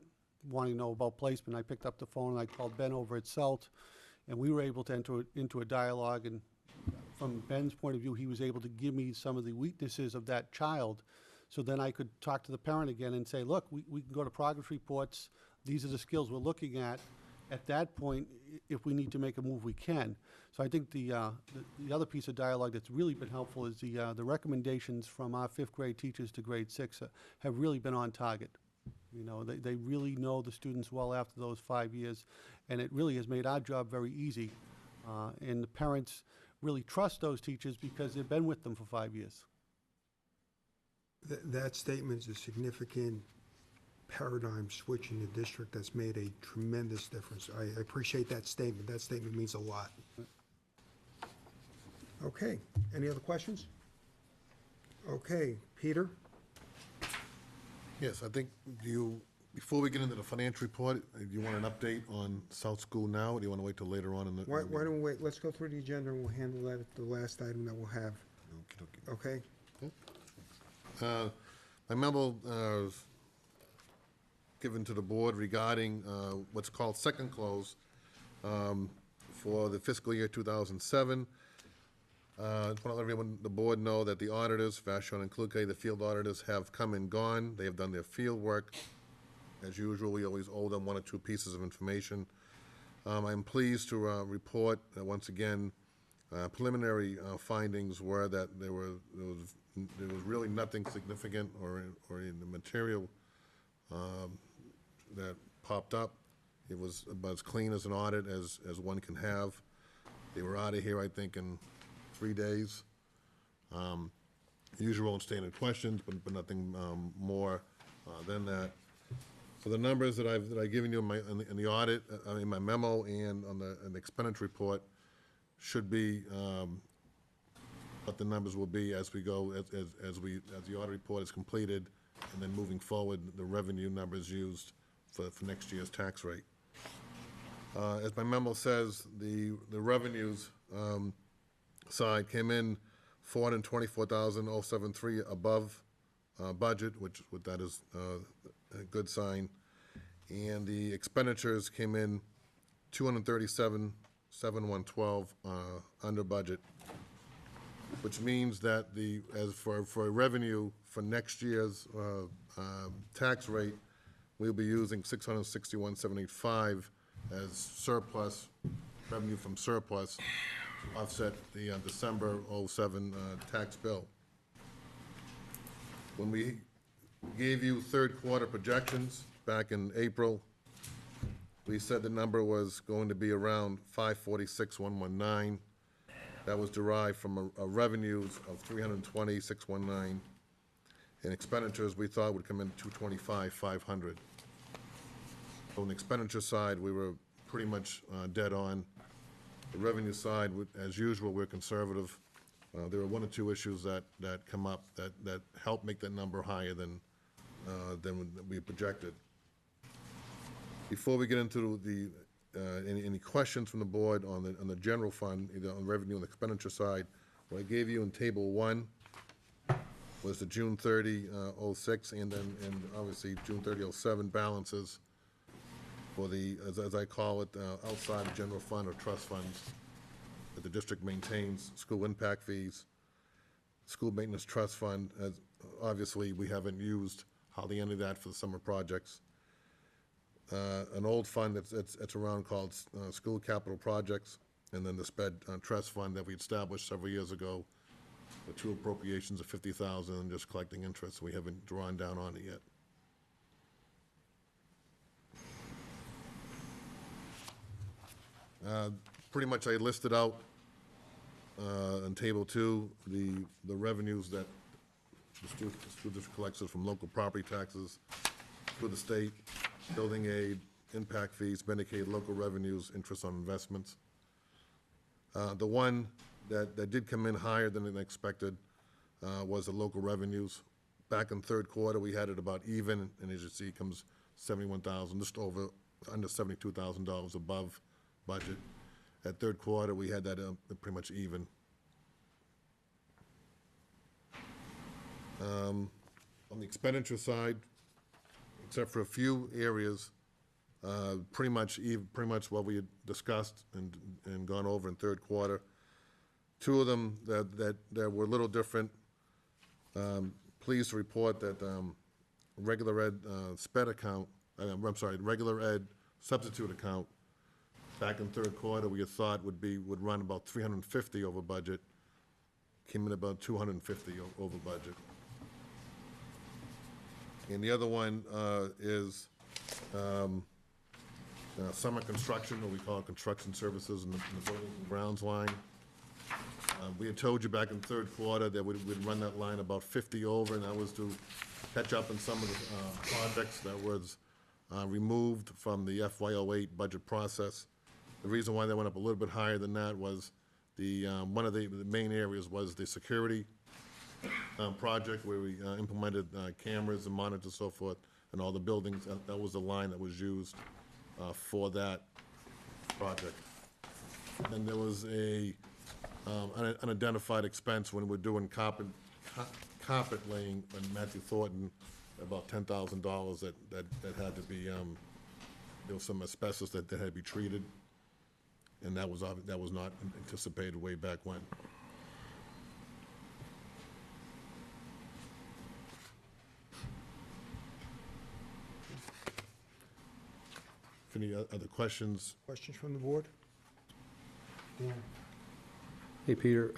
wanting to know about placement. I picked up the phone and I called Ben over at SALT, and we were able to enter into a dialogue, and from Ben's point of view, he was able to give me some of the weaknesses of that child. So then I could talk to the parent again and say, look, we can go to progress reports. These are the skills we're looking at. At that point, if we need to make a move, we can. So I think the other piece of dialogue that's really been helpful is the recommendations from our fifth grade teachers to grade 6 have really been on target. You know, they really know the students well after those 5 years, and it really has made our job very easy. And the parents really trust those teachers because they've been with them for 5 years. That statement is a significant paradigm switch in the district that's made a tremendous difference. I appreciate that statement. That statement means a lot. Okay, any other questions? Okay, Peter? Yes, I think before we get into the financial report, do you want an update on South School now, or do you want to wait till later on in the? Why don't we wait, let's go through the agenda and we'll handle that at the last item that we'll have, Okey-dokey. okay? My memo given to the board regarding what's called second close for the fiscal year 2007. I just want to let everyone, the board, know that the auditors, Vashon and Kluge, the field auditors, have come and gone. They have done their field work. As usual, we always owe them 1 or 2 pieces of information. I'm pleased to report that, once again, preliminary findings were that there was really nothing significant or in the material that popped up. It was about as clean as an audit as one can have. They were out of here, I think, in 3 days. Usual and standard questions, but nothing more than that. So the numbers that I've given you in the audit, in my memo, and on the expenditure report should be what the numbers will be as we go, as the audit report is completed, and then moving forward, the revenue numbers used for next year's tax rate. As my memo says, the revenues side came in $424,073 above budget, which that is a good sign. And the expenditures came in $237,712 under budget. which means that as for revenue for next year's tax rate, we'll be using 661,785 as surplus, revenue from surplus, to offset the December '07 tax bill. When we gave you third quarter projections back in April, we said the number was going to be around 546,119. That was derived from a revenues of 320,619, and expenditures we thought would come in 225,500. On the expenditure side, we were pretty much dead on. The revenue side, as usual, we're conservative. There are one or two issues that come up that help make that number higher than we projected. Before we get into any questions from the board on the general fund, either on revenue and expenditure side, what I gave you in table 1 was the June 30, '06, and obviously June 30, '07 balances for the, as I call it, outside the general fund or trust funds that the district maintains, school impact fees, school maintenance trust fund, as obviously we haven't used hardly any of that for the summer projects. An old fund that's around called School Capital Projects, and then the SPED Trust Fund that we established several years ago, with 2 appropriations of $50,000 and just collecting interest. We haven't drawn down on it yet. Pretty much I listed out in table 2 the revenues that the school district collects from local property taxes through the state, building aid, impact fees, Medicaid, local revenues, interest on investments. The one that did come in higher than expected was the local revenues. Back in third quarter, we had it about even, and as you see, it comes 71,000, just under $72,000 above budget. At third quarter, we had that pretty much even. On the expenditure side, except for a few areas, pretty much what we had discussed and gone over in third quarter. 2 of them that were a little different. Pleased to report that regular ed SPED account, regular ed substitute account, back in third quarter, we had thought would run about 350 over budget, came in about 250 over budget. And the other one is summer construction, or we call it construction services in the buildings and grounds line. We had told you back in third quarter that we'd run that line about 50 over, and that was to catch up on some of the projects that was removed from the FY08 budget process. The reason why they went up a little bit higher than that was one of the main areas was the security project where we implemented cameras and monitors and so forth in all the buildings. That was the line that was used for that project. And there was an unidentified expense when we're doing carpet laying on Matthew Thornton, about $10,000 that had to be, there was some asbestos that had to be treated, and that was not anticipated way back when. Any other questions? Questions from the board? Dan? Hey, Peter,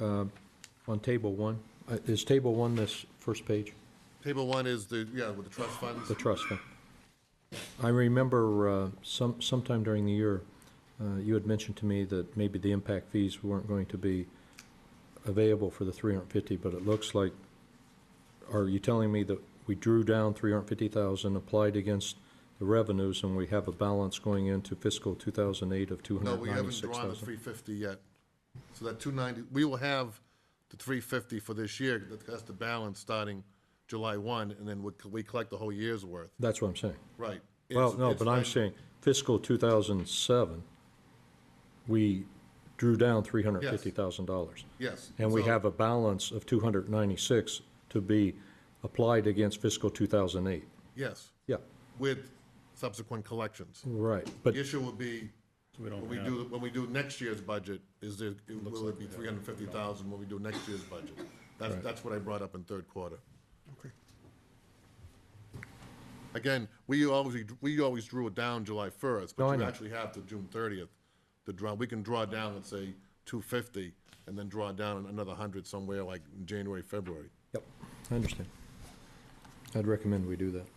on table 1, is table 1 this first page? Table 1 is with the trust funds. The trust fund. I remember sometime during the year, you had mentioned to me that maybe the impact fees weren't going to be available for the 350, but it looks like, are you telling me that we drew down 350,000, applied against the revenues, and we have a balance going into fiscal 2008 of 296,000? No, we haven't drawn the 350 yet. So that 290, we will have the 350 for this year. That's the balance starting July 1, and then we collect the whole year's worth. That's what I'm saying. Right. Well, no, but I'm saying fiscal 2007, we drew down $350,000. Yes. And we So- have a balance of 296 to be applied against fiscal 2008. Yes, Yeah, with subsequent collections. right. But The issue would be So we don't When we do next year's budget, will it be 350,000 when we do next year's budget? Right. That's what I brought up in third quarter. Okay. Again, we always drew it down July 1st, No, I but you know. actually have to June 30th to draw. We can draw down, let's say, 250, and then draw down another 100 somewhere like in January, February. Yep, I understand. I'd recommend we do that.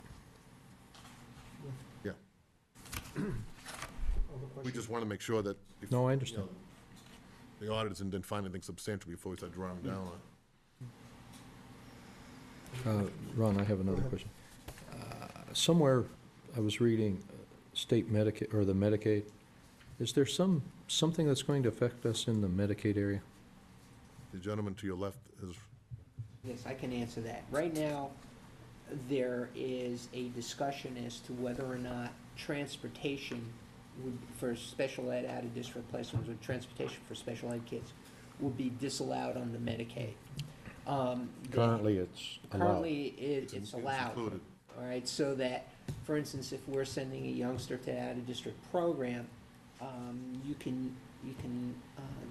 Yeah. Other We questions? just want to make sure that. if, No, I you understand. know, The auditors didn't find anything substantial before we start drawing down on it. Ron, I have another question. Somewhere I was reading state Medicaid, or the Medicaid. Is there something that's going to affect us in the Medicaid area? The gentleman to your left is, Yes, I can answer that. Right now, there is a discussion as to whether or not transportation would, for special ed out-of-district placements, or transportation for special ed kids, would be disallowed on the Medicaid. Currently, it's allowed. Currently, it's allowed. included. All right, so that, for instance, if we're sending a youngster to an out-of-district program, you can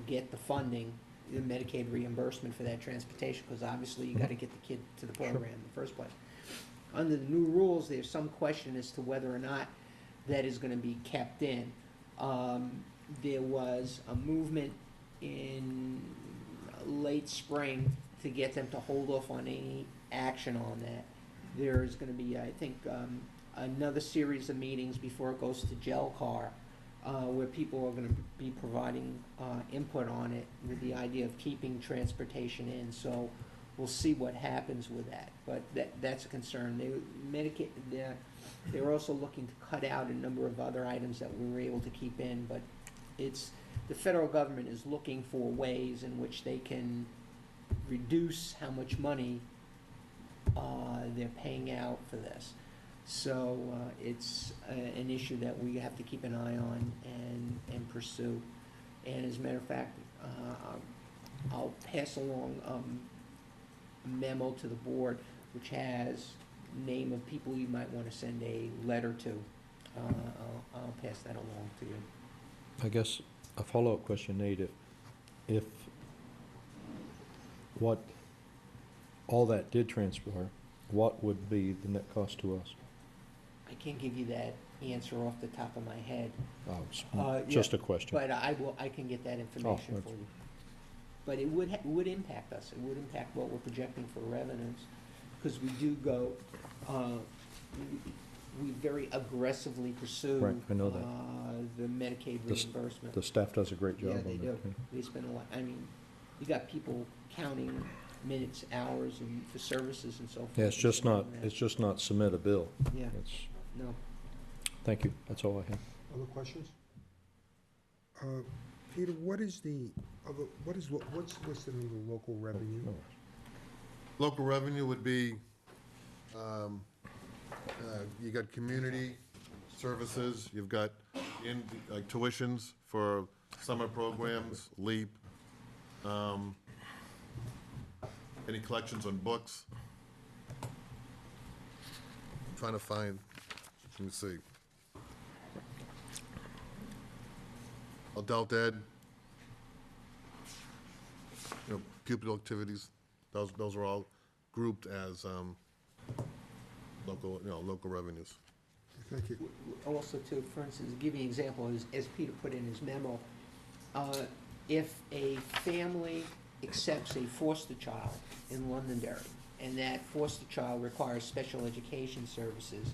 get the funding, the Medicaid reimbursement for that transportation, because obviously you gotta get the kid to the program in the first place. Under the new rules, there's some question as to whether or not that is gonna be kept in. There was a movement in late spring to get them to hold off on any action on that. There is gonna be, I think, another series of meetings before it goes to GELCAR, where people are gonna be providing, input on it with the idea of keeping transportation in, so we'll see what happens with that, but that's a concern. They're also looking to cut out a number of other items that we were able to keep in, but the federal government is looking for ways in which they can reduce how much money they're paying out for this. So it's an issue that we have to keep an eye on and pursue. And as a matter of fact, I'll pass along a memo to the board which has name of people you might want to send a letter to. I'll pass that along to you. I guess a follow-up question, Nate, if what, all that did transpire, what would be the net cost to us? I can't give you that answer off the top of my head. It's Yeah, just a question. But I can get that information that's- for you. But it would impact us, it would impact what we're projecting for revenues, because we do go, we very aggressively pursue. Right, I know that. The Medicaid The s- reimbursement. The staff does a great job Yeah, on they that. do, yeah. they spend a lot, I mean, you got people counting minutes, hours, and for services and so forth. Yeah, it's just and not, that. it's just not submit a bill. Yeah, It's, no. thank you, that's all I have. Other questions? Peter, what's listed under local revenue? No. Local revenue would be, you got community services, you've got like tuitions for summer programs, LEAP, any collections on books. I'm trying to find, let me see. Adult ed, pupil activities, those are all grouped as, local revenues. Thank you. Also too, for instance, to give you an example, as Peter put in his memo, if a family accepts a foster child in Londonderry, and that foster child requires special education services,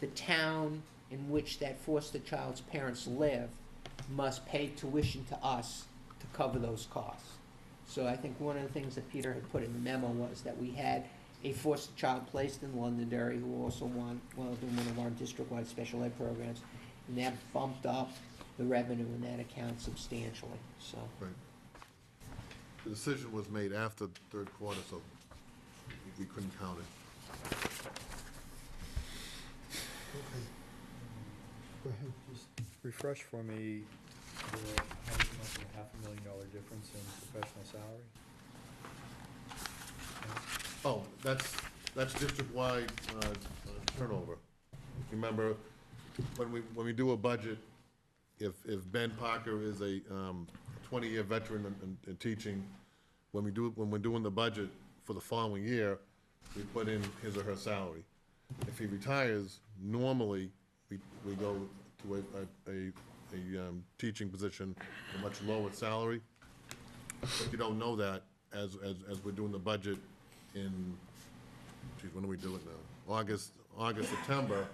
the town in which that foster child's parents live must pay tuition to us to cover those costs. So I think one of the things that Peter had put in the memo was that we had a foster child placed in Londonderry who also doing one of our district-wide special ed programs, and that bumped up the revenue in that account substantially, so. Right. The decision was made after the third quarter, so we couldn't count it. Okay. Go ahead. Just refresh for me the, how you come up with a $500,000 difference in professional salary? Oh, that's district-wide turnover. Remember, when we do a budget, if Ben Parker is a 20-year veteran in teaching, when we're doing the budget for the following year, we put in his or her salary. If he retires, normally, we go to a teaching position, a much lower salary. But you don't know that as we're doing the budget in, geez, when do we do it now? August, September,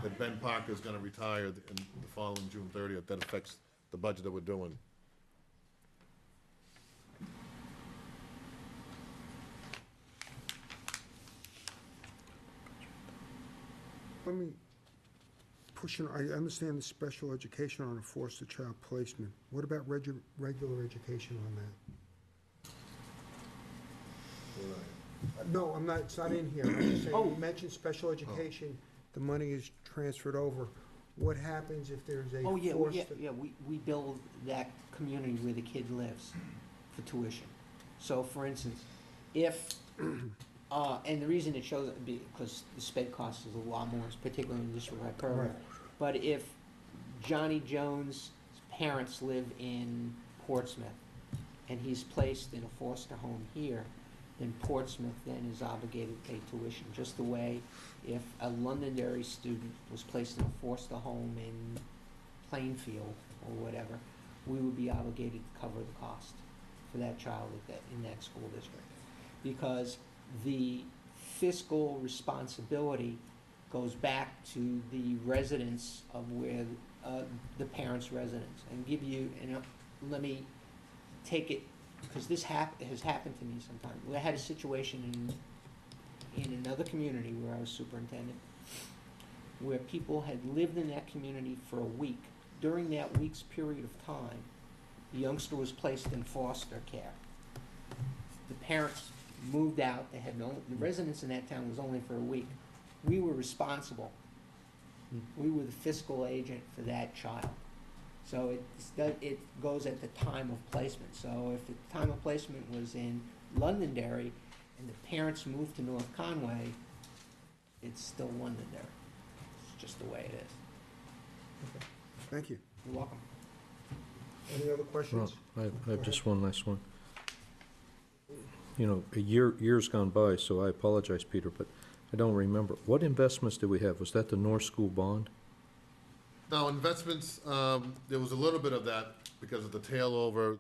that Ben Parker's gonna retire in the following June 30th. That affects the budget that we're doing. Let me push on, I understand the special education on a foster child placement. What about regular education on that? No, I'm not, it's not in here. I'm just saying, you mentioned special education, the money is transferred over. What happens if there's a Oh, yeah, foster? we build that community where the kid lives for tuition. So, for instance, if, and the reason it shows, because the sped cost is a lot more, particularly in this right program. Right. But if Johnny Jones' parents live in Portsmouth, and he's placed in a foster home here, then Portsmouth then is obligated to pay tuition, just the way if a Londonderry student was placed in a foster home in Plainfield or whatever, we would be obligated to cover the cost for that child in that school district. Because the fiscal responsibility goes back to the residents of where, the parents' residence. And give you, let me take it, because this has happened to me sometime. I had a situation in another community where I was superintendent, where people had lived in that community for a week. During that week's period of time, the youngster was placed in foster care. The parents moved out, the residence in that town was only for a week. We were responsible. We were the fiscal agent for that child. So it goes at the time of placement. So if the time of placement was in Londonderry and the parents moved to North Conway, it's still Londonderry. It's just the way it is. Thank you. You're welcome. Any other questions? Well, I have just one last one. You know, years gone by, so I apologize, Peter, but I don't remember. What investments did we have? Was that the North School bond? Now, investments, there was a little bit of that because of the spillover,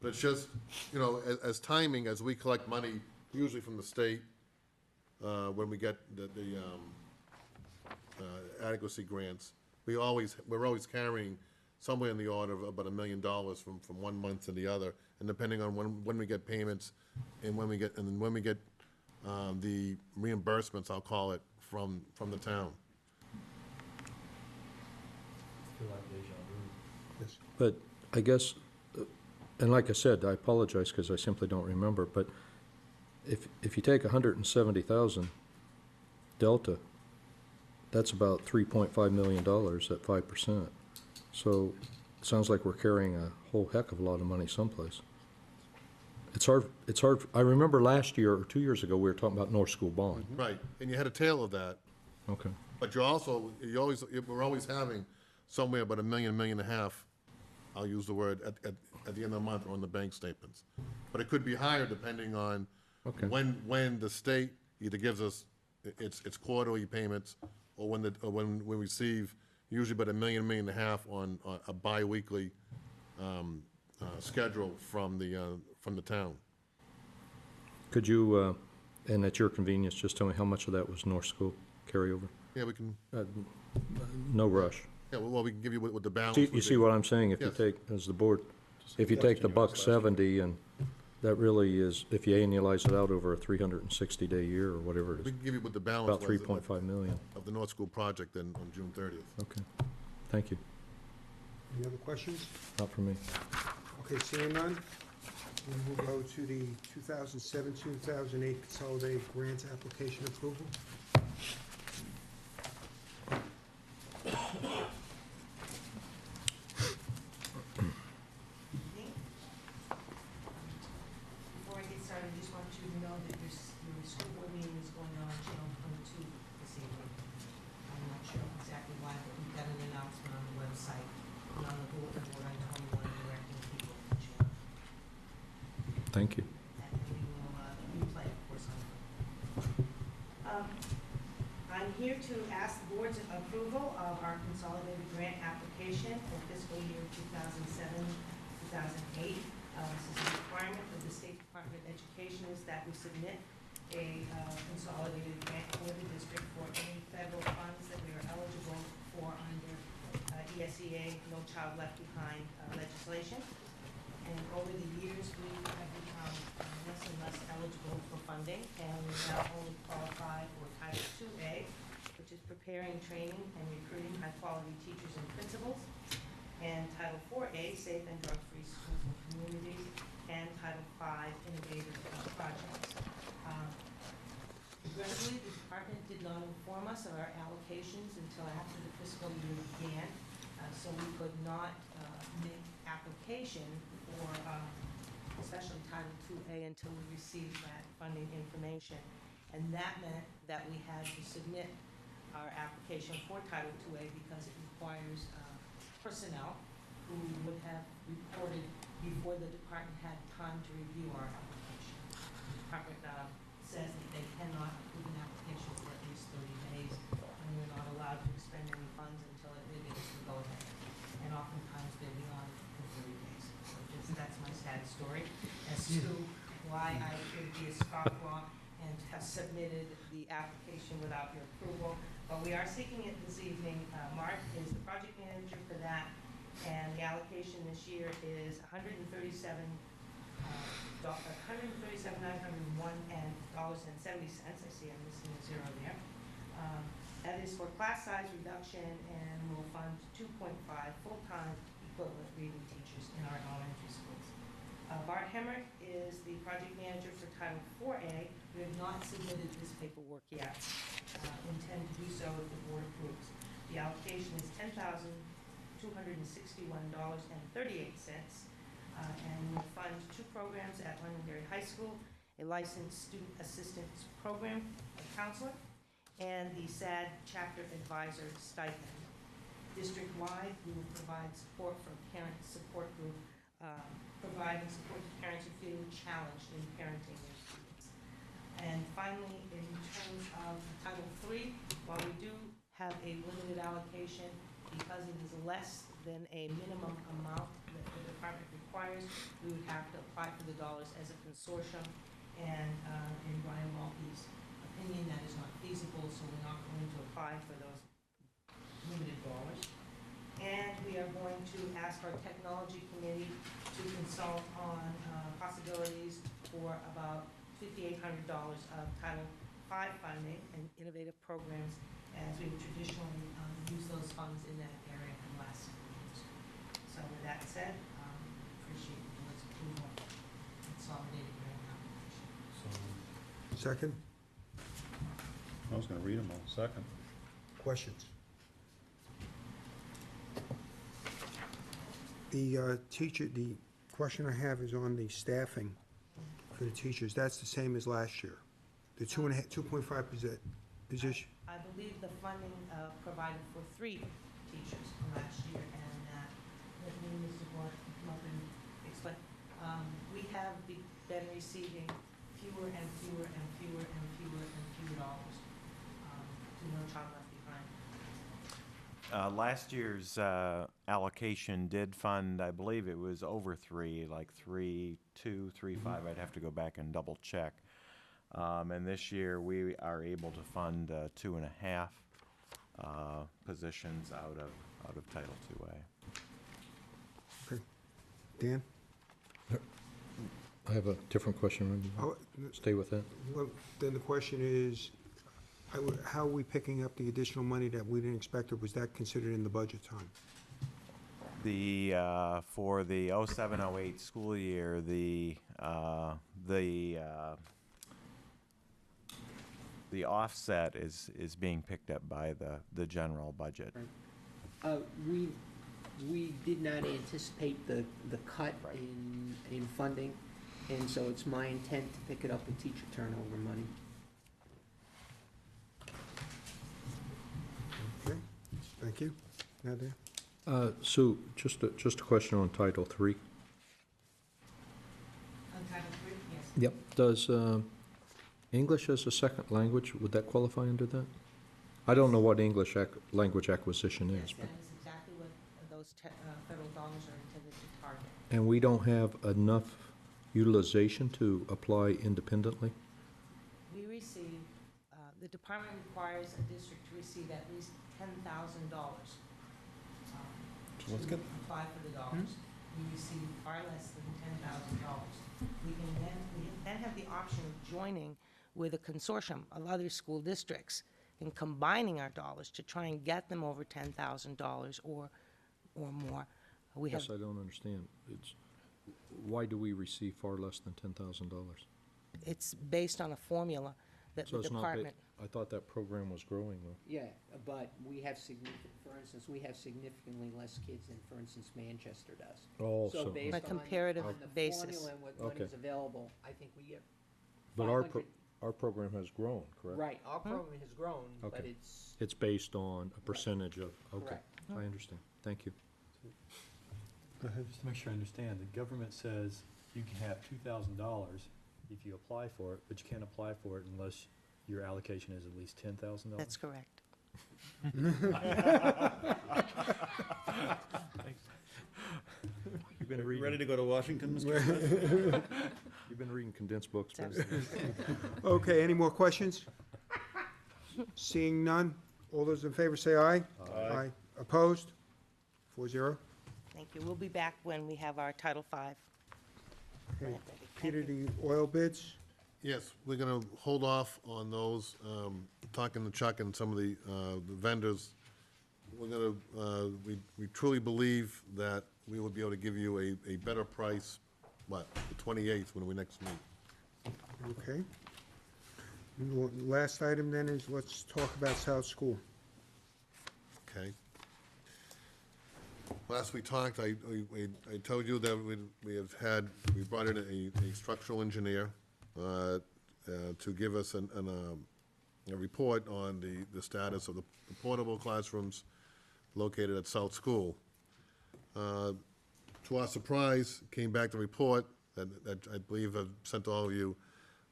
but it's just, you know, as timing, as we collect money, usually from the state, when we get the adequacy grants, we're always carrying somewhere in the order of about $1 million from one month to the other, and depending on when we get payments and when we get the reimbursements, I'll call it, from the town. Yes. But I guess, and like I said, I apologize because I simply don't remember, but if you take 170,000 delta, that's about $3.5 million at 5%. So it sounds like we're carrying a whole heck of a lot of money someplace. It's hard, I remember last year or 2 years ago, we were talking about North School bond. Right, and you had a tail of that, Okay. but we're always having somewhere about $1 million, $1.5 million, I'll use the word, at the end of the month on the bank statements. But it could be higher depending on Okay. when the state either gives us its quarterly payments, or when we receive usually about $1 million, $1.5 million on a bi-weekly schedule from the town. Could you, and at your convenience, just tell me how much of that was North School carryover? Yeah, we can, No rush. yeah, well, we can give you what the balance See, would be. you see what I'm saying? If you Yes. take, as the board, if you take the $170, and that really is, if you annualize it out over a 360-day year or whatever it We is, can give you what the balance about was $3.5 million. of the North School project then on June 30th. Okay. Thank you. Any other questions? Not for me. Okay, seeing none, we will go to the 2007-2008 consolidated grants application approval. Before I get started, I just want you to know that your school board meeting is going on Channel 22 this evening. I'm not sure exactly why, but we've got an announcement on the website. Thank you. And we will replay, of course. I'm here to ask the board's approval of our consolidated grant application for fiscal year 2007-2008. This is a requirement of the State Department of Education is that we submit a consolidated grant for the district for any federal funds that we are eligible for under ESEA, No Child Left Behind legislation. And over the years, we have become less and less eligible for funding, and we now only qualify for Title IIA, which is preparing, training, and recruiting high-quality teachers and principals, and Title IVA, safe and drug-free schools and communities, and Title V, innovative projects. Regrettably, the department did not inform us of our allocations until after the fiscal year began, so we could not make application for especially Title IIA until we received that funding information. And that meant that we had to submit our application for Title IIA because it requires personnel who would have reported before the department had time to review our application. The department says that they cannot approve an application for at least 30 days, and we're not allowed to expend any funds until it gives the go-ahead. And oftentimes they're beyond the 30 days. So that's my sad story as to why I appear to be a scofflaw and have submitted the application without your approval. But we are seeking it this evening. Mark is the project manager for that, and the allocation this year is $137,901.70. I see I'm missing a zero there. That is for class size reduction and will fund 2.5 full-time equivalent reading teachers in our elementary schools. Bart Hemrick is the project manager for Title IVA. We have not submitted this paperwork yet. Intend to do so if the board approves. The allocation is $10,261.38, and will fund 2 programs at Londonderry High School, a licensed student assistance program, a counselor, and the SAD chapter advisor stipend. District-wide, we will provide support from parent support group, providing support to parents who feel challenged in parenting their students. And finally, in terms of Title III, while we do have a limited allocation, because it is less than a minimum amount that the department requires, we would have to apply for the dollars as a consortium, and in Brian Mulkey's opinion, that is not feasible, so we're not going to apply for those limited dollars. And we are going to ask our technology committee to consult on possibilities for about $5,800 of Title V funding and innovative programs, as we would traditionally use those funds in that area unless. So with that said, appreciate the board's approval of consolidated grant application. Second? I was gonna read them all. Second. Questions? The the question I have is on the staffing for the teachers. That's the same as last year. The 2.5% position. I believe the funding provided for 3 teachers from last year, and let me, Mr. Gordon, come up and explain. We have been receiving fewer and fewer and fewer and fewer and fewer dollars to No Child Left Behind. Last year's allocation did fund, I believe it was over 3, like 3.2, 3.5. I'd have to go back and double check. And this year we are able to fund 2.5 positions out of Title IIA. Okay. Dan? I have a different question, Randy. Stay with that. Well, then the question is, how are we picking up the additional money that we didn't expect, or was that considered in the budget time? For the 07-08 school year, the offset is being picked up by the general budget. We did not anticipate the cut in funding, and so it's my intent to pick it up with teacher turnover money. Okay, thank you. Now, Dan? Sue, just a question on Title III. On Title III? Yep. Does English as a second language, would that qualify under that? I don't know what English language acquisition Yes, is, but, that is exactly what those federal dollars are intended to target. and we don't have enough utilization to apply independently? We receive, the department requires a district to receive at least $10,000 to apply for the dollars. We receive far less than $10,000. We then have the option of joining with a consortium of other school districts and combining our dollars to try and get them over $10,000 or more. We have, Yes, I don't understand. Why do we receive far less than $10,000? it's based on a formula that So the it's not, department, I thought that program was growing, though. Yeah, but we have for instance, we have significantly less kids than, for instance, Manchester does. Oh, So so, based On a comparative on the basis. formula and what Okay. money's available, I think we get but 500. our program has grown, correct? Right, our program has grown, but Okay. it's, It's based on a percentage of, okay, correct. I understand. Thank you. Just to make sure I understand, the government says you can have $2,000 if you apply for it, but you can't apply for it unless your allocation is at least $10,000? that's correct. You've been Ready reading, to go to Washington, Mr. Smith? you've been reading condensed books. It's President. absolutely- Okay, any more questions? Seeing none, all those in favor say aye. Aye. Opposed? 4-0. Thank you. We'll be back when we have our Title V. Okay. grant ready. Thank Peter, you. the oil bids? Yes, we're gonna hold off on those, talking to Chuck and some of the vendors. We're gonna, we truly believe that we will be able to give you a better price, the 28th, when we next meet. Okay. Last item then is, let's talk about South School. Okay. Last we talked, I told you that we brought in a structural engineer to give us a report on the status of the portable classrooms located at South School. To our surprise, came back the report that I believe I've sent to all of you,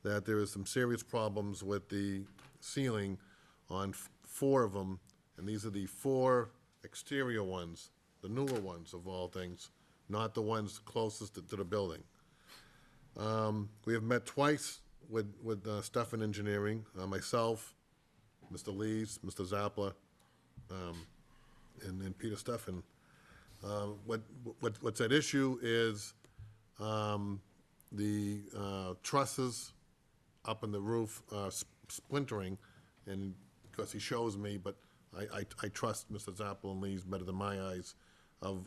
that there is some serious problems with the ceiling on 4 of them, and these are the 4 exterior ones, the newer ones of all things, not the ones closest to the building. We have met twice with Stefan Engineering, myself, Mr. Lees, Mr. Zappler, and then Peter Stefan. What's at issue is the trusses up in the roof splintering, and of course he shows me, but I trust Mr. Zappel and Lee's better than my eyes of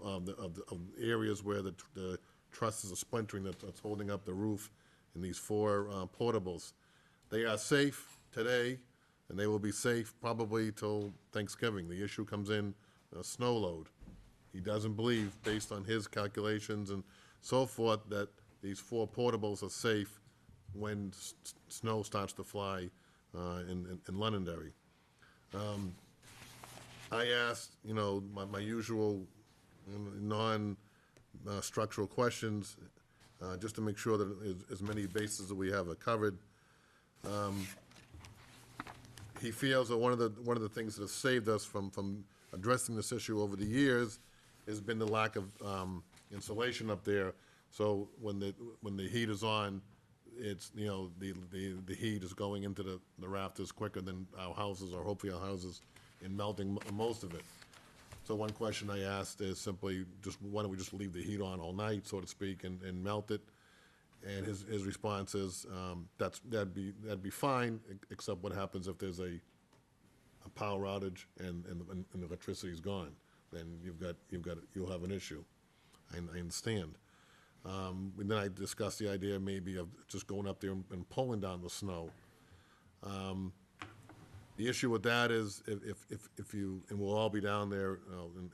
areas where the trusses are splintering that's holding up the roof in these 4 portables. They are safe today, and they will be safe probably till Thanksgiving. The issue comes in snow load. He doesn't believe, based on his calculations and so forth, that these 4 portables are safe when snow starts to fly in Londonderry. I asked, my usual non-structural questions, just to make sure that as many bases that we have are covered. He feels that one of the things that has saved us from addressing this issue over the years has been the lack of insulation up there. So when the heat is on, it's, the heat is going into the rafters quicker than our houses, or hopefully our houses, and melting most of it. So one question I asked is simply, why don't we just leave the heat on all night, so to speak, and melt it? And his response is, that'd be fine, except what happens if there's a power outage and the electricity is gone, then you'll have an issue. I understand. And then I discussed the idea maybe of just going up there and pulling down the snow. The issue with that is if you, and we'll all be down there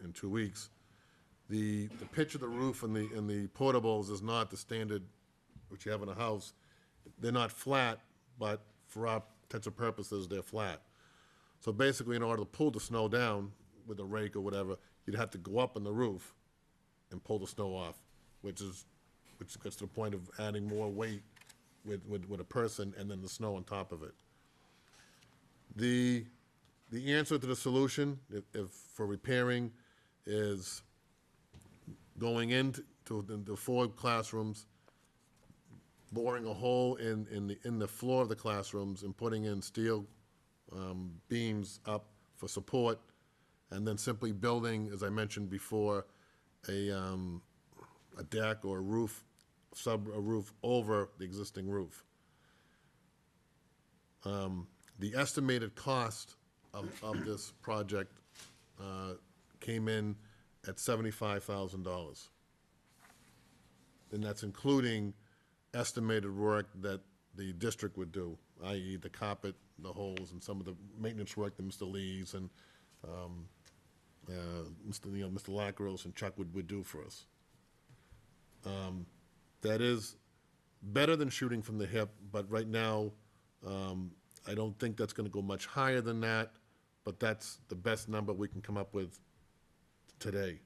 in 2 weeks, the pitch of the roof and the portables is not the standard which you have in a house. They're not flat, but for our intents and purposes, they're flat. So basically, in order to pull the snow down with a rake or whatever, you'd have to go up on the roof and pull the snow off, which gets to the point of adding more weight with a person and then the snow on top of it. The answer to the solution, if for repairing, is going into the 4 classrooms, boring a hole in the floor of the classrooms and putting in steel beams up for support, and then simply building, as I mentioned before, a deck or a roof, a roof over the existing roof. The estimated cost of this project came in at $75,000. And that's including estimated work that the district would do, i.e. the carpet, the holes, and some of the maintenance work that Mr. Lees and Mr. Lacros and Chuck would do for us. That is better than shooting from the hip, but right now, I don't think that's gonna go much higher than that, but that's the best number we can come up with today.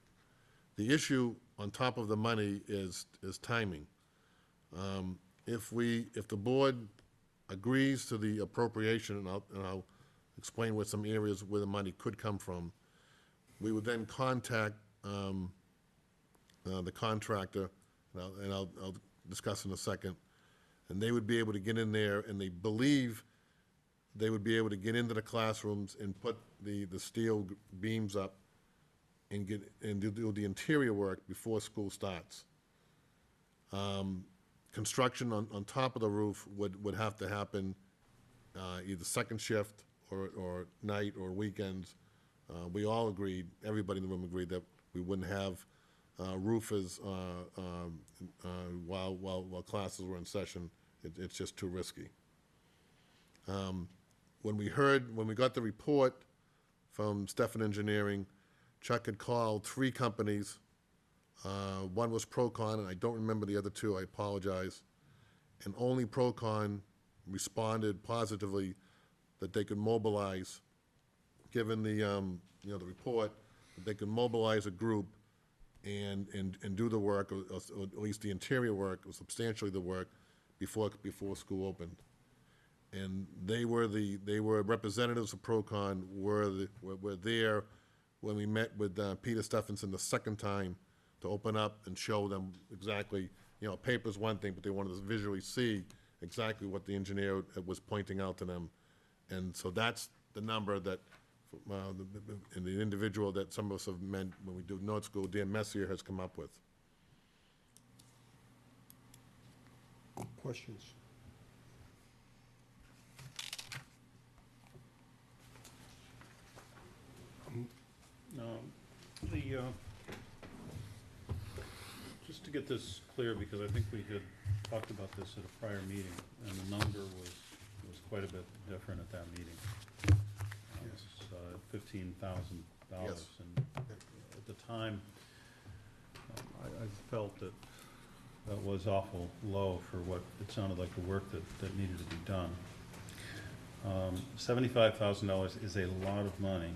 The issue on top of the money is timing. If the board agrees to the appropriation, and I'll explain what some areas where the money could come from, we would then contact the contractor, and I'll discuss in a second, and they would be able to get in there, and they believe they would be able to get into the classrooms and put the steel beams up and do the interior work before school starts. Construction on top of the roof would have to happen either second shift or night or weekends. We all agreed, everybody in the room agreed, that we wouldn't have roofers while classes were in session. It's just too risky. When we got the report from Stefan Engineering, Chuck had called 3 companies. One was Procon, and I don't remember the other 2, I apologize. And only Procon responded positively that they could mobilize, given the the report, that they could mobilize a group and do the work, or at least the interior work, or substantially the work, before school opened. And they were representatives of Procon were there when we met with Peter Stephenson the second time to open up and show them exactly, paper's one thing, but they wanted to visually see exactly what the engineer was pointing out to them. And so that's the number that, and the individual that some of us have met when we do North School, Dan Messier, has come up with. Questions? Just to get this clear, because I think we had talked about this at a prior meeting, and the number was quite a bit different at that meeting. It was $15,000. Yes. And at the time, I felt that was awful low for what it sounded like the work that needed to be done. $75,000 is a lot of money,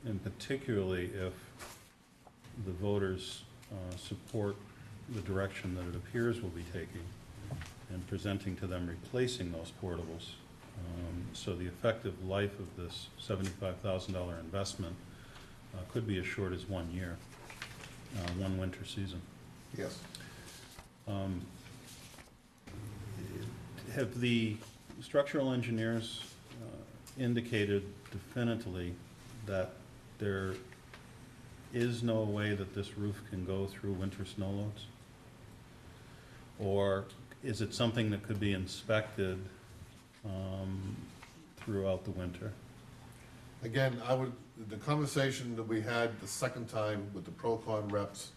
and particularly if the voters support the direction that it appears we'll be taking and presenting to them replacing those portables. So the effective life of this $75,000 investment could be as short as 1 year, one winter season. Yes. Have the structural engineers indicated definitively that there is no way that this roof can go through winter snow loads? Or is it something that could be inspected throughout the winter? Again, the conversation that we had the second time with the Procon reps,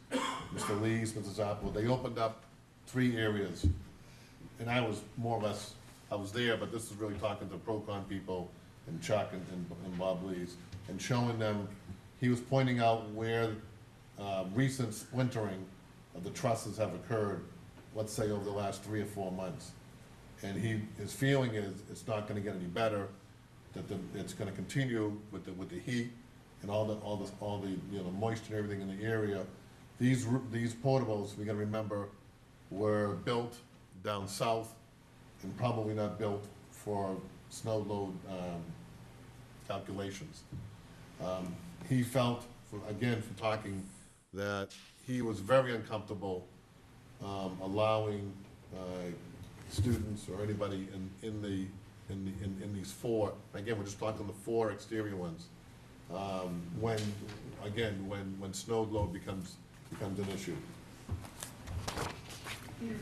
Mr. Lees, Mrs. Apple, they opened up 3 areas. And I was more or less, I was there, but this is really talking to Procon people and Chuck and Bob Lees, and showing them, he was pointing out where recent splintering of the trusses have occurred, let's say over the last 3 or 4 months. And his feeling is it's not gonna get any better, that it's gonna continue with the heat and all the moisture and everything in the area. These portables, we gotta remember, were built down south and probably not built for snow load calculations. He felt, again, from talking, that he was very uncomfortable allowing students or anybody in these four, again, we're just talking the four exterior ones, when snow load becomes an issue. Peter,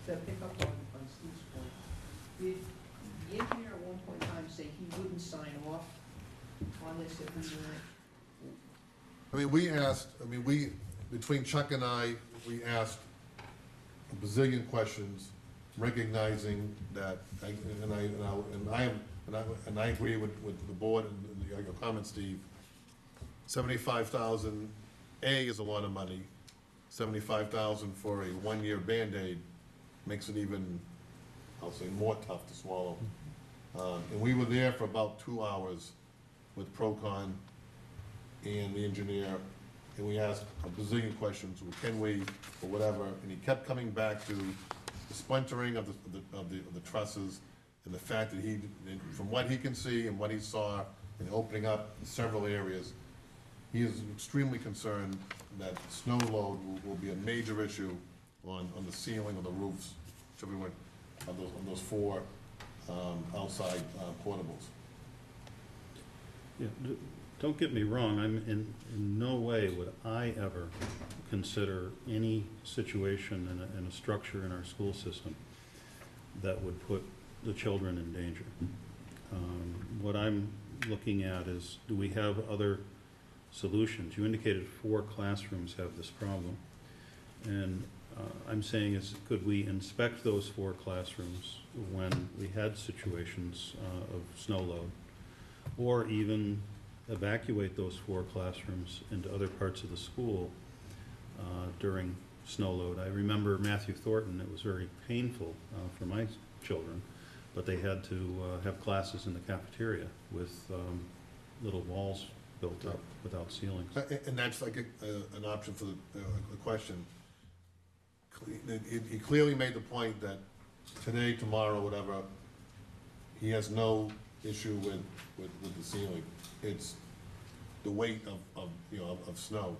to pick up on Steve's point, did the engineer at one point in time say he wouldn't sign off on this if we were? Between Chuck and I, we asked a bazillion questions, recognizing that, and I agree with the board and your comment, Steve. 75,000, is a lot of money. 75,000 for a one-year Band-Aid makes it even, I'll say, more tough to swallow. And we were there for about 2 hours with Procon and the engineer, and we asked a bazillion questions, well, can we, or whatever, and he kept coming back to the splintering of the trusses, and the fact that from what he can see and what he saw in opening up several areas, he is extremely concerned that snow load will be a major issue on the ceiling, on the roofs, everywhere, on those four outside portables. Yeah, don't get me wrong, I'm in no way would I ever consider any situation in a structure in our school system that would put the children in danger. What I'm looking at is, do we have other solutions? You indicated 4 classrooms have this problem, and I'm saying is, could we inspect those 4 classrooms when we had situations of snow load, or even evacuate those 4 classrooms into other parts of the school during snow load? I remember Matthew Thornton, it was very painful for my children, but they had to have classes in the cafeteria with little walls built up without ceilings. And that's like an option for the question. He clearly made the point that today, tomorrow, whatever, he has no issue with the ceiling. It's the weight of snow.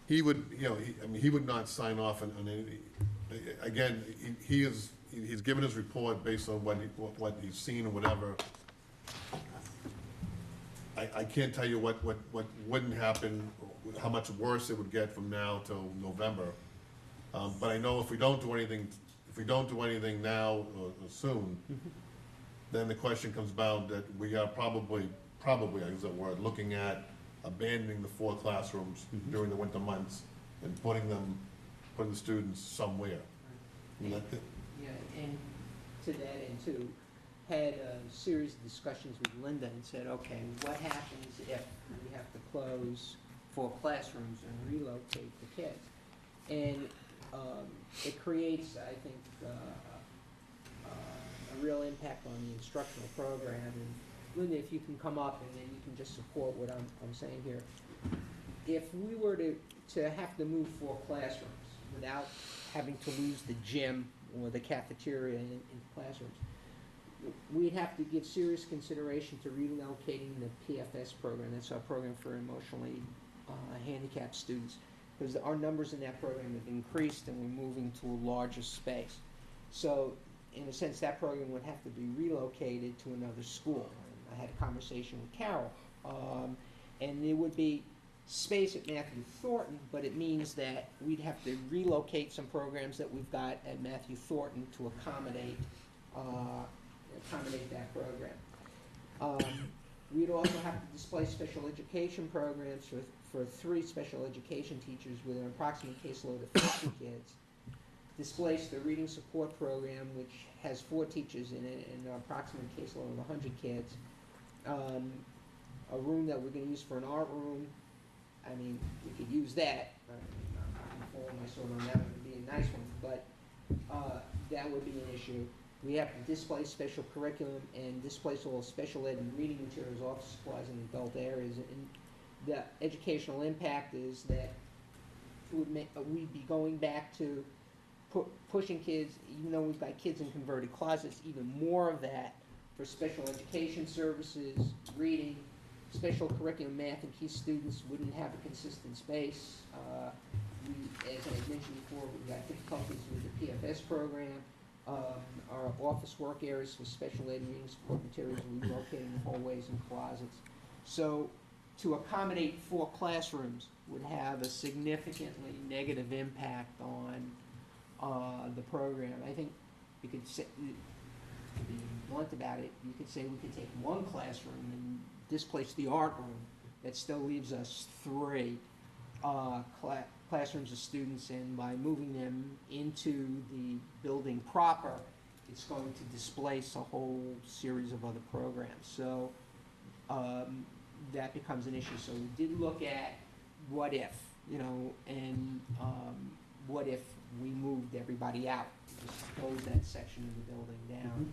He would, he would not sign off on any. Again, he's given his report based on what he's seen or whatever. I can't tell you what wouldn't happen, how much worse it would get from now till November. But I know if we don't do anything now or soon, then the question comes about that we are probably, I use that word, looking at abandoning the 4 classrooms during the winter months and putting the students somewhere. Yeah, and to that end too, had a series of discussions with Linda and said, okay, what happens if we have to close 4 classrooms and relocate the kids? And it creates, I think, a real impact on the instructional program. And Linda, if you can come up and then you can just support what I'm saying here. If we were to have to move 4 classrooms without having to lose the gym or the cafeteria in classrooms, we'd have to give serious consideration to relocating the PFS program. That's our program for emotionally handicapped students, because our numbers in that program have increased and we're moving to a larger space. So in a sense, that program would have to be relocated to another school. I had a conversation with Carol, and there would be space at Matthew Thornton, but it means that we'd have to relocate some programs that we've got at Matthew Thornton to accommodate that program. We'd also have to displace special education programs for 3 special education teachers with an approximate caseload of 50 kids. Displace the reading support program, which has 4 teachers in it and an approximate caseload of 100 kids. A room that we're going to use for an art room, I mean, we could use that. I'm falling my sword on that one, it'd be a nice one, but that would be an issue. We have to displace special curriculum and displace all special ed and reading materials, office supplies, in adult areas. And the educational impact is that to admit, we'd be going back to pushing kids, even though we've got kids in converted closets, even more of that for special education services, reading, special curriculum, math, and key students wouldn't have a consistent space. As I mentioned before, we've got difficulties with the PFS program. Our office work areas for special ed reading support materials we locate in the hallways and closets. So to accommodate 4 classrooms would have a significantly negative impact on the program. I think you could say, to be blunt about it, you could say we could take 1 classroom and displace the art room. That still leaves us 3 classrooms of students, and by moving them into the building proper, it's going to displace a whole series of other programs. So that becomes an issue. So we did look at what if, and what if we moved everybody out, just close that section of the building down.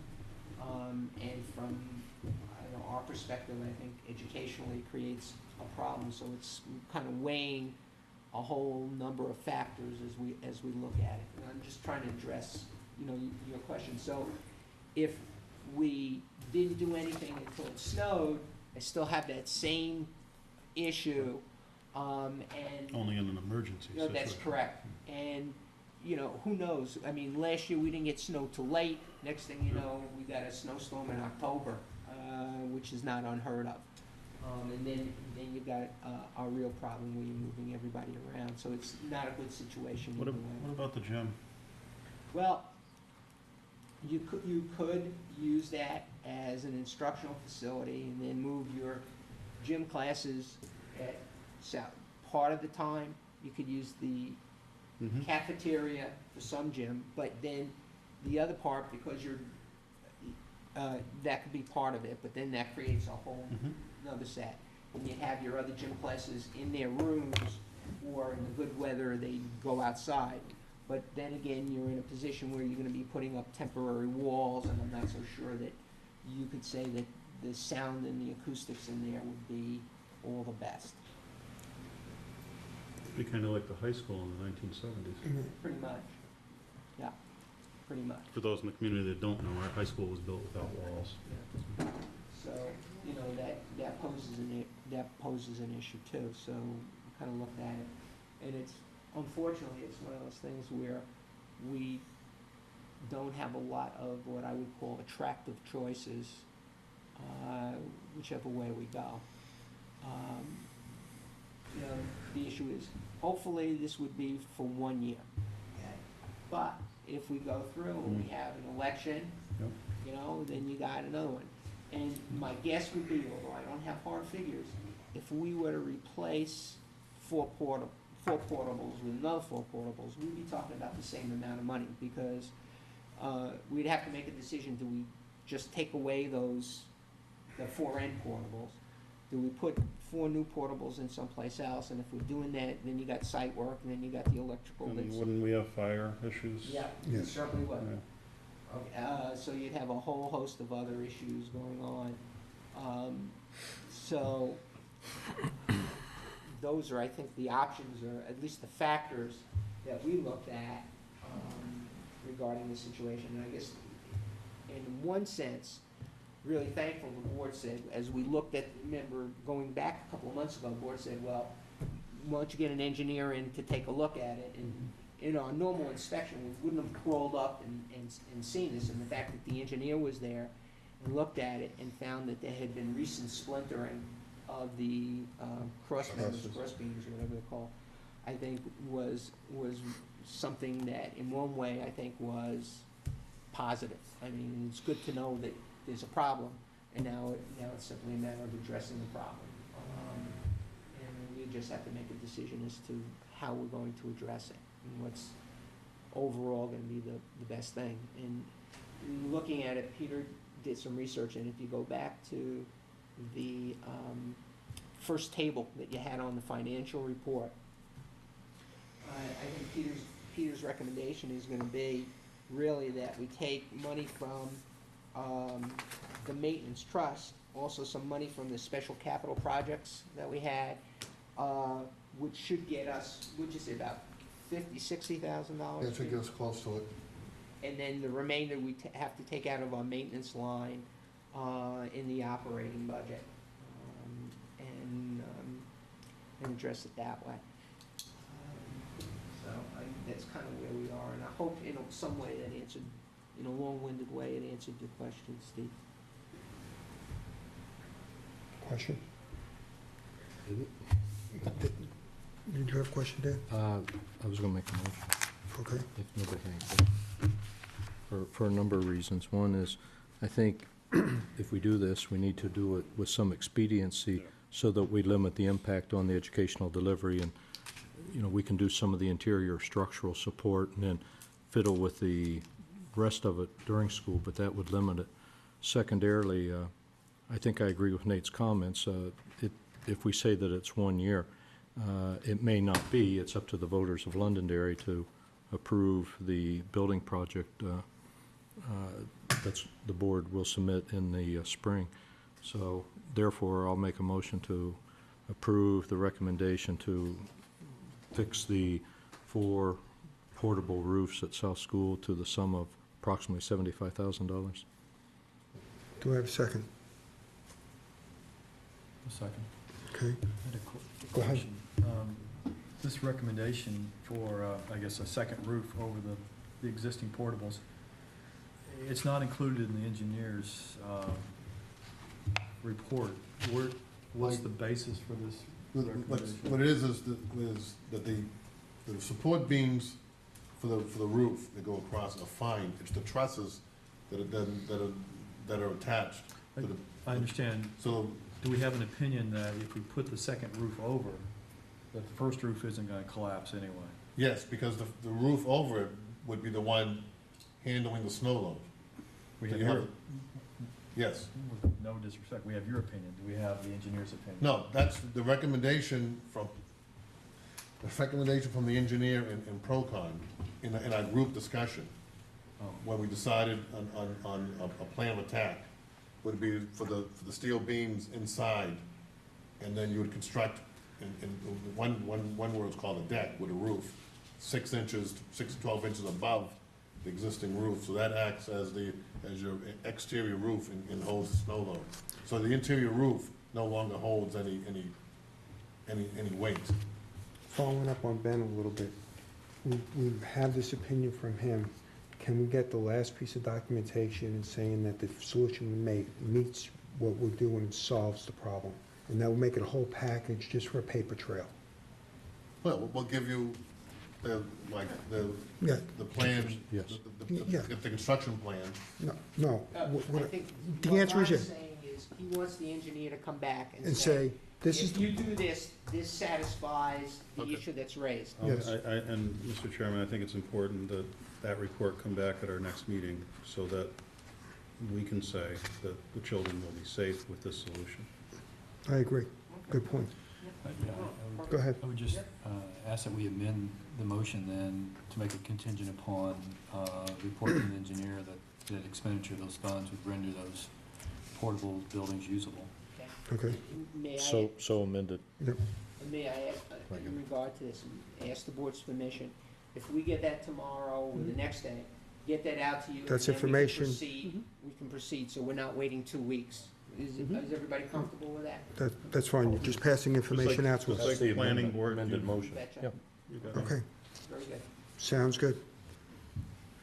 And from our perspective, I think educationally it creates a problem. So it's kind of weighing a whole number of factors as we look at it. And I'm just trying to address, your question. So if we didn't do anything until it snowed, I still have that same issue, and Only in an emergency that's situation. correct. And who knows? I mean, last year we didn't get snow till late. Next thing you know, we got a snowstorm in October, which is not unheard of. And then you've got a real problem where you're moving everybody around. So it's not a good situation What either way. about the gym? Well, you could use that as an instructional facility and then move your gym classes at part of the time. You could use the cafeteria for some gym, but then the other part, because that could be part of it, but then that creates a whole another set. When you have your other gym classes in their rooms, or in the good weather, they go outside. But then again, you're in a position where you're gonna be putting up temporary walls, and I'm not so sure that you could say that the sound and the acoustics in there would be all the best. It'd be kind of like the high school in the 1970s. Pretty much, yeah, pretty much. For those in the community that don't know, our high school was built without walls. Yeah. So, that poses an issue too, so we kind of looked at it. And unfortunately, it's one of those things where we don't have a lot of what I would call attractive choices, whichever way we go. The issue is, hopefully this would be for 1 year. Okay? But if we go through and we have an election, Yep. then you got another one. And my guess would be, although I don't have hard figures, if we were to replace 4 portables with another 4 portables, we'd be talking about the same amount of money, because we'd have to make a decision: do we just take away the 4 end portables? Do we put 4 new portables in someplace else? And if we're doing that, then you got site work, and then you got the electrical. And wouldn't we have fire issues? Yeah, you Yes. certainly would. Yeah. Okay, so you'd have a whole host of other issues going on. So those are, I think, the options, or at least the factors that we looked at regarding the situation. And I guess in one sense, really thankful the board said, as we looked at, remember going back a couple of months ago, the board said, well, why don't you get an engineer in to take a look at it? And in our normal inspection, we wouldn't have crawled up and seen this, and the fact that the engineer was there and looked at it and found that there had been recent splintering of the cross beams, or whatever they're called, I think was something that in one way I think was positive. I mean, it's good to know that there's a problem, and now it's simply a matter of addressing the problem. And we just have to make a decision as to how we're going to address it and what's overall going to be the best thing. And looking at it, Peter did some research, and if you go back to the first table that you had on the financial report, I think Peter's recommendation is going to be really that we take money from the maintenance trust, also some money from the special capital projects that we had, which should get us, which is about $50,000-$60,000. It should get us close to it. And then the remainder we have to take out of our maintenance line in the operating budget, and address it that way. So that's kind of where we are, and I hope in some way that answered, in a long-winded way, it answered your question, Steve. Question? Did you have a question, Dan? I was gonna make a motion, Okay. if nobody has. For a number of reasons. One is, I think if we do this, we need to do it with some expediency so that we limit the impact on the educational delivery, and, you know, we can do some of the interior structural support and then fiddle with the rest of it during school, but that would limit it. Secondarily, I think I agree with Nate's comments. If we say that it's 1 year, it may not be. It's up to the voters of Londonderry to approve the building project that's the board will submit in the spring. So therefore, I'll make a motion to approve the recommendation to fix the 4 portable roofs at South School to the sum of approximately $75,000. Do I have a second? A second. Okay. I had a Go ahead. question. This recommendation for, I guess, a second roof over the existing portables, it's not included in the engineer's report. What's the basis for this recommendation? What it is that the support beams for the roof that go across are fine. It's the trusses that are attached to the. I understand. So, Do we have an opinion that if we put the second roof over, that the first roof isn't gonna collapse anyway? yes, because the roof over it would be the one handling the snow load. We So have you your, Yes. with no disrespect, we have your opinion. Do we have the engineer's opinion? No, that's the recommendation from the engineer in Procon in our group discussion, Oh. when we decided on a plan of attack, would be for the steel beams inside, and then you would construct in one where it's called a deck with a roof, 6 to 12 inches above the existing roof, so that acts as your exterior roof and holds the snow load. So the interior roof no longer holds any weight. Following up on Ben a little bit, we have this opinion from him. Can we get the last piece of documentation and saying that the solution we make meets what we're doing and solves the problem? And that will make it a whole package just for a paper trail. Well, we'll give you the Yeah, plan, Yes. Yeah. the construction plan. no. I think The what answer is Ron's yes. saying is, he wants the engineer to come back And say, this is, if you do this, this satisfies the Okay. issue that's raised. Yes. And Mr. Chairman, I think it's important that that report come back at our next meeting so that we can say that the children will be safe with this solution. I agree. Good point. Yeah, I would- Go ahead. I would just ask that we amend the motion then to make it contingent upon report from the engineer that expenditure of those funds would render those portable buildings usable. Okay. May I, So amended. may I, in regard to this, ask the board's permission, if we get that tomorrow or the next day, get that out to you. That's and then information. We can proceed, so we're not waiting 2 weeks. Is everybody comfortable with that? That's fine. You're just passing information out to Just us. like the planning board. Amended you- motion. Betcha. Yep. you got it. Okay, Very good. sounds good.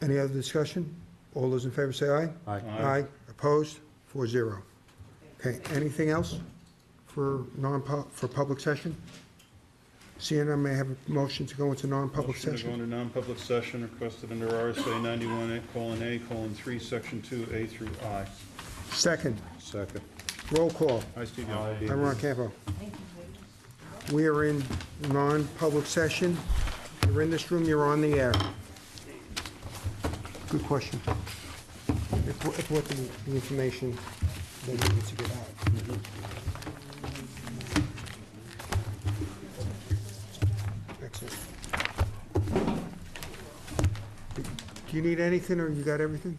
Any other discussion? All those in favor say aye. Aye. Aye. Opposed? 4-0. Okay, anything else for for public session? Seeing none, may I have a motion to go into non-public Motion to go session? into non-public session requested under RSA 91:A:(A), Section 2A through I. Second, Second. roll call. Hi, Steve Young. I'm Ron Campo. We are in non-public session. You're in this room, you're on the air. Good question. If what the information that we need to get out. Excellent. Do you need anything, or you got everything?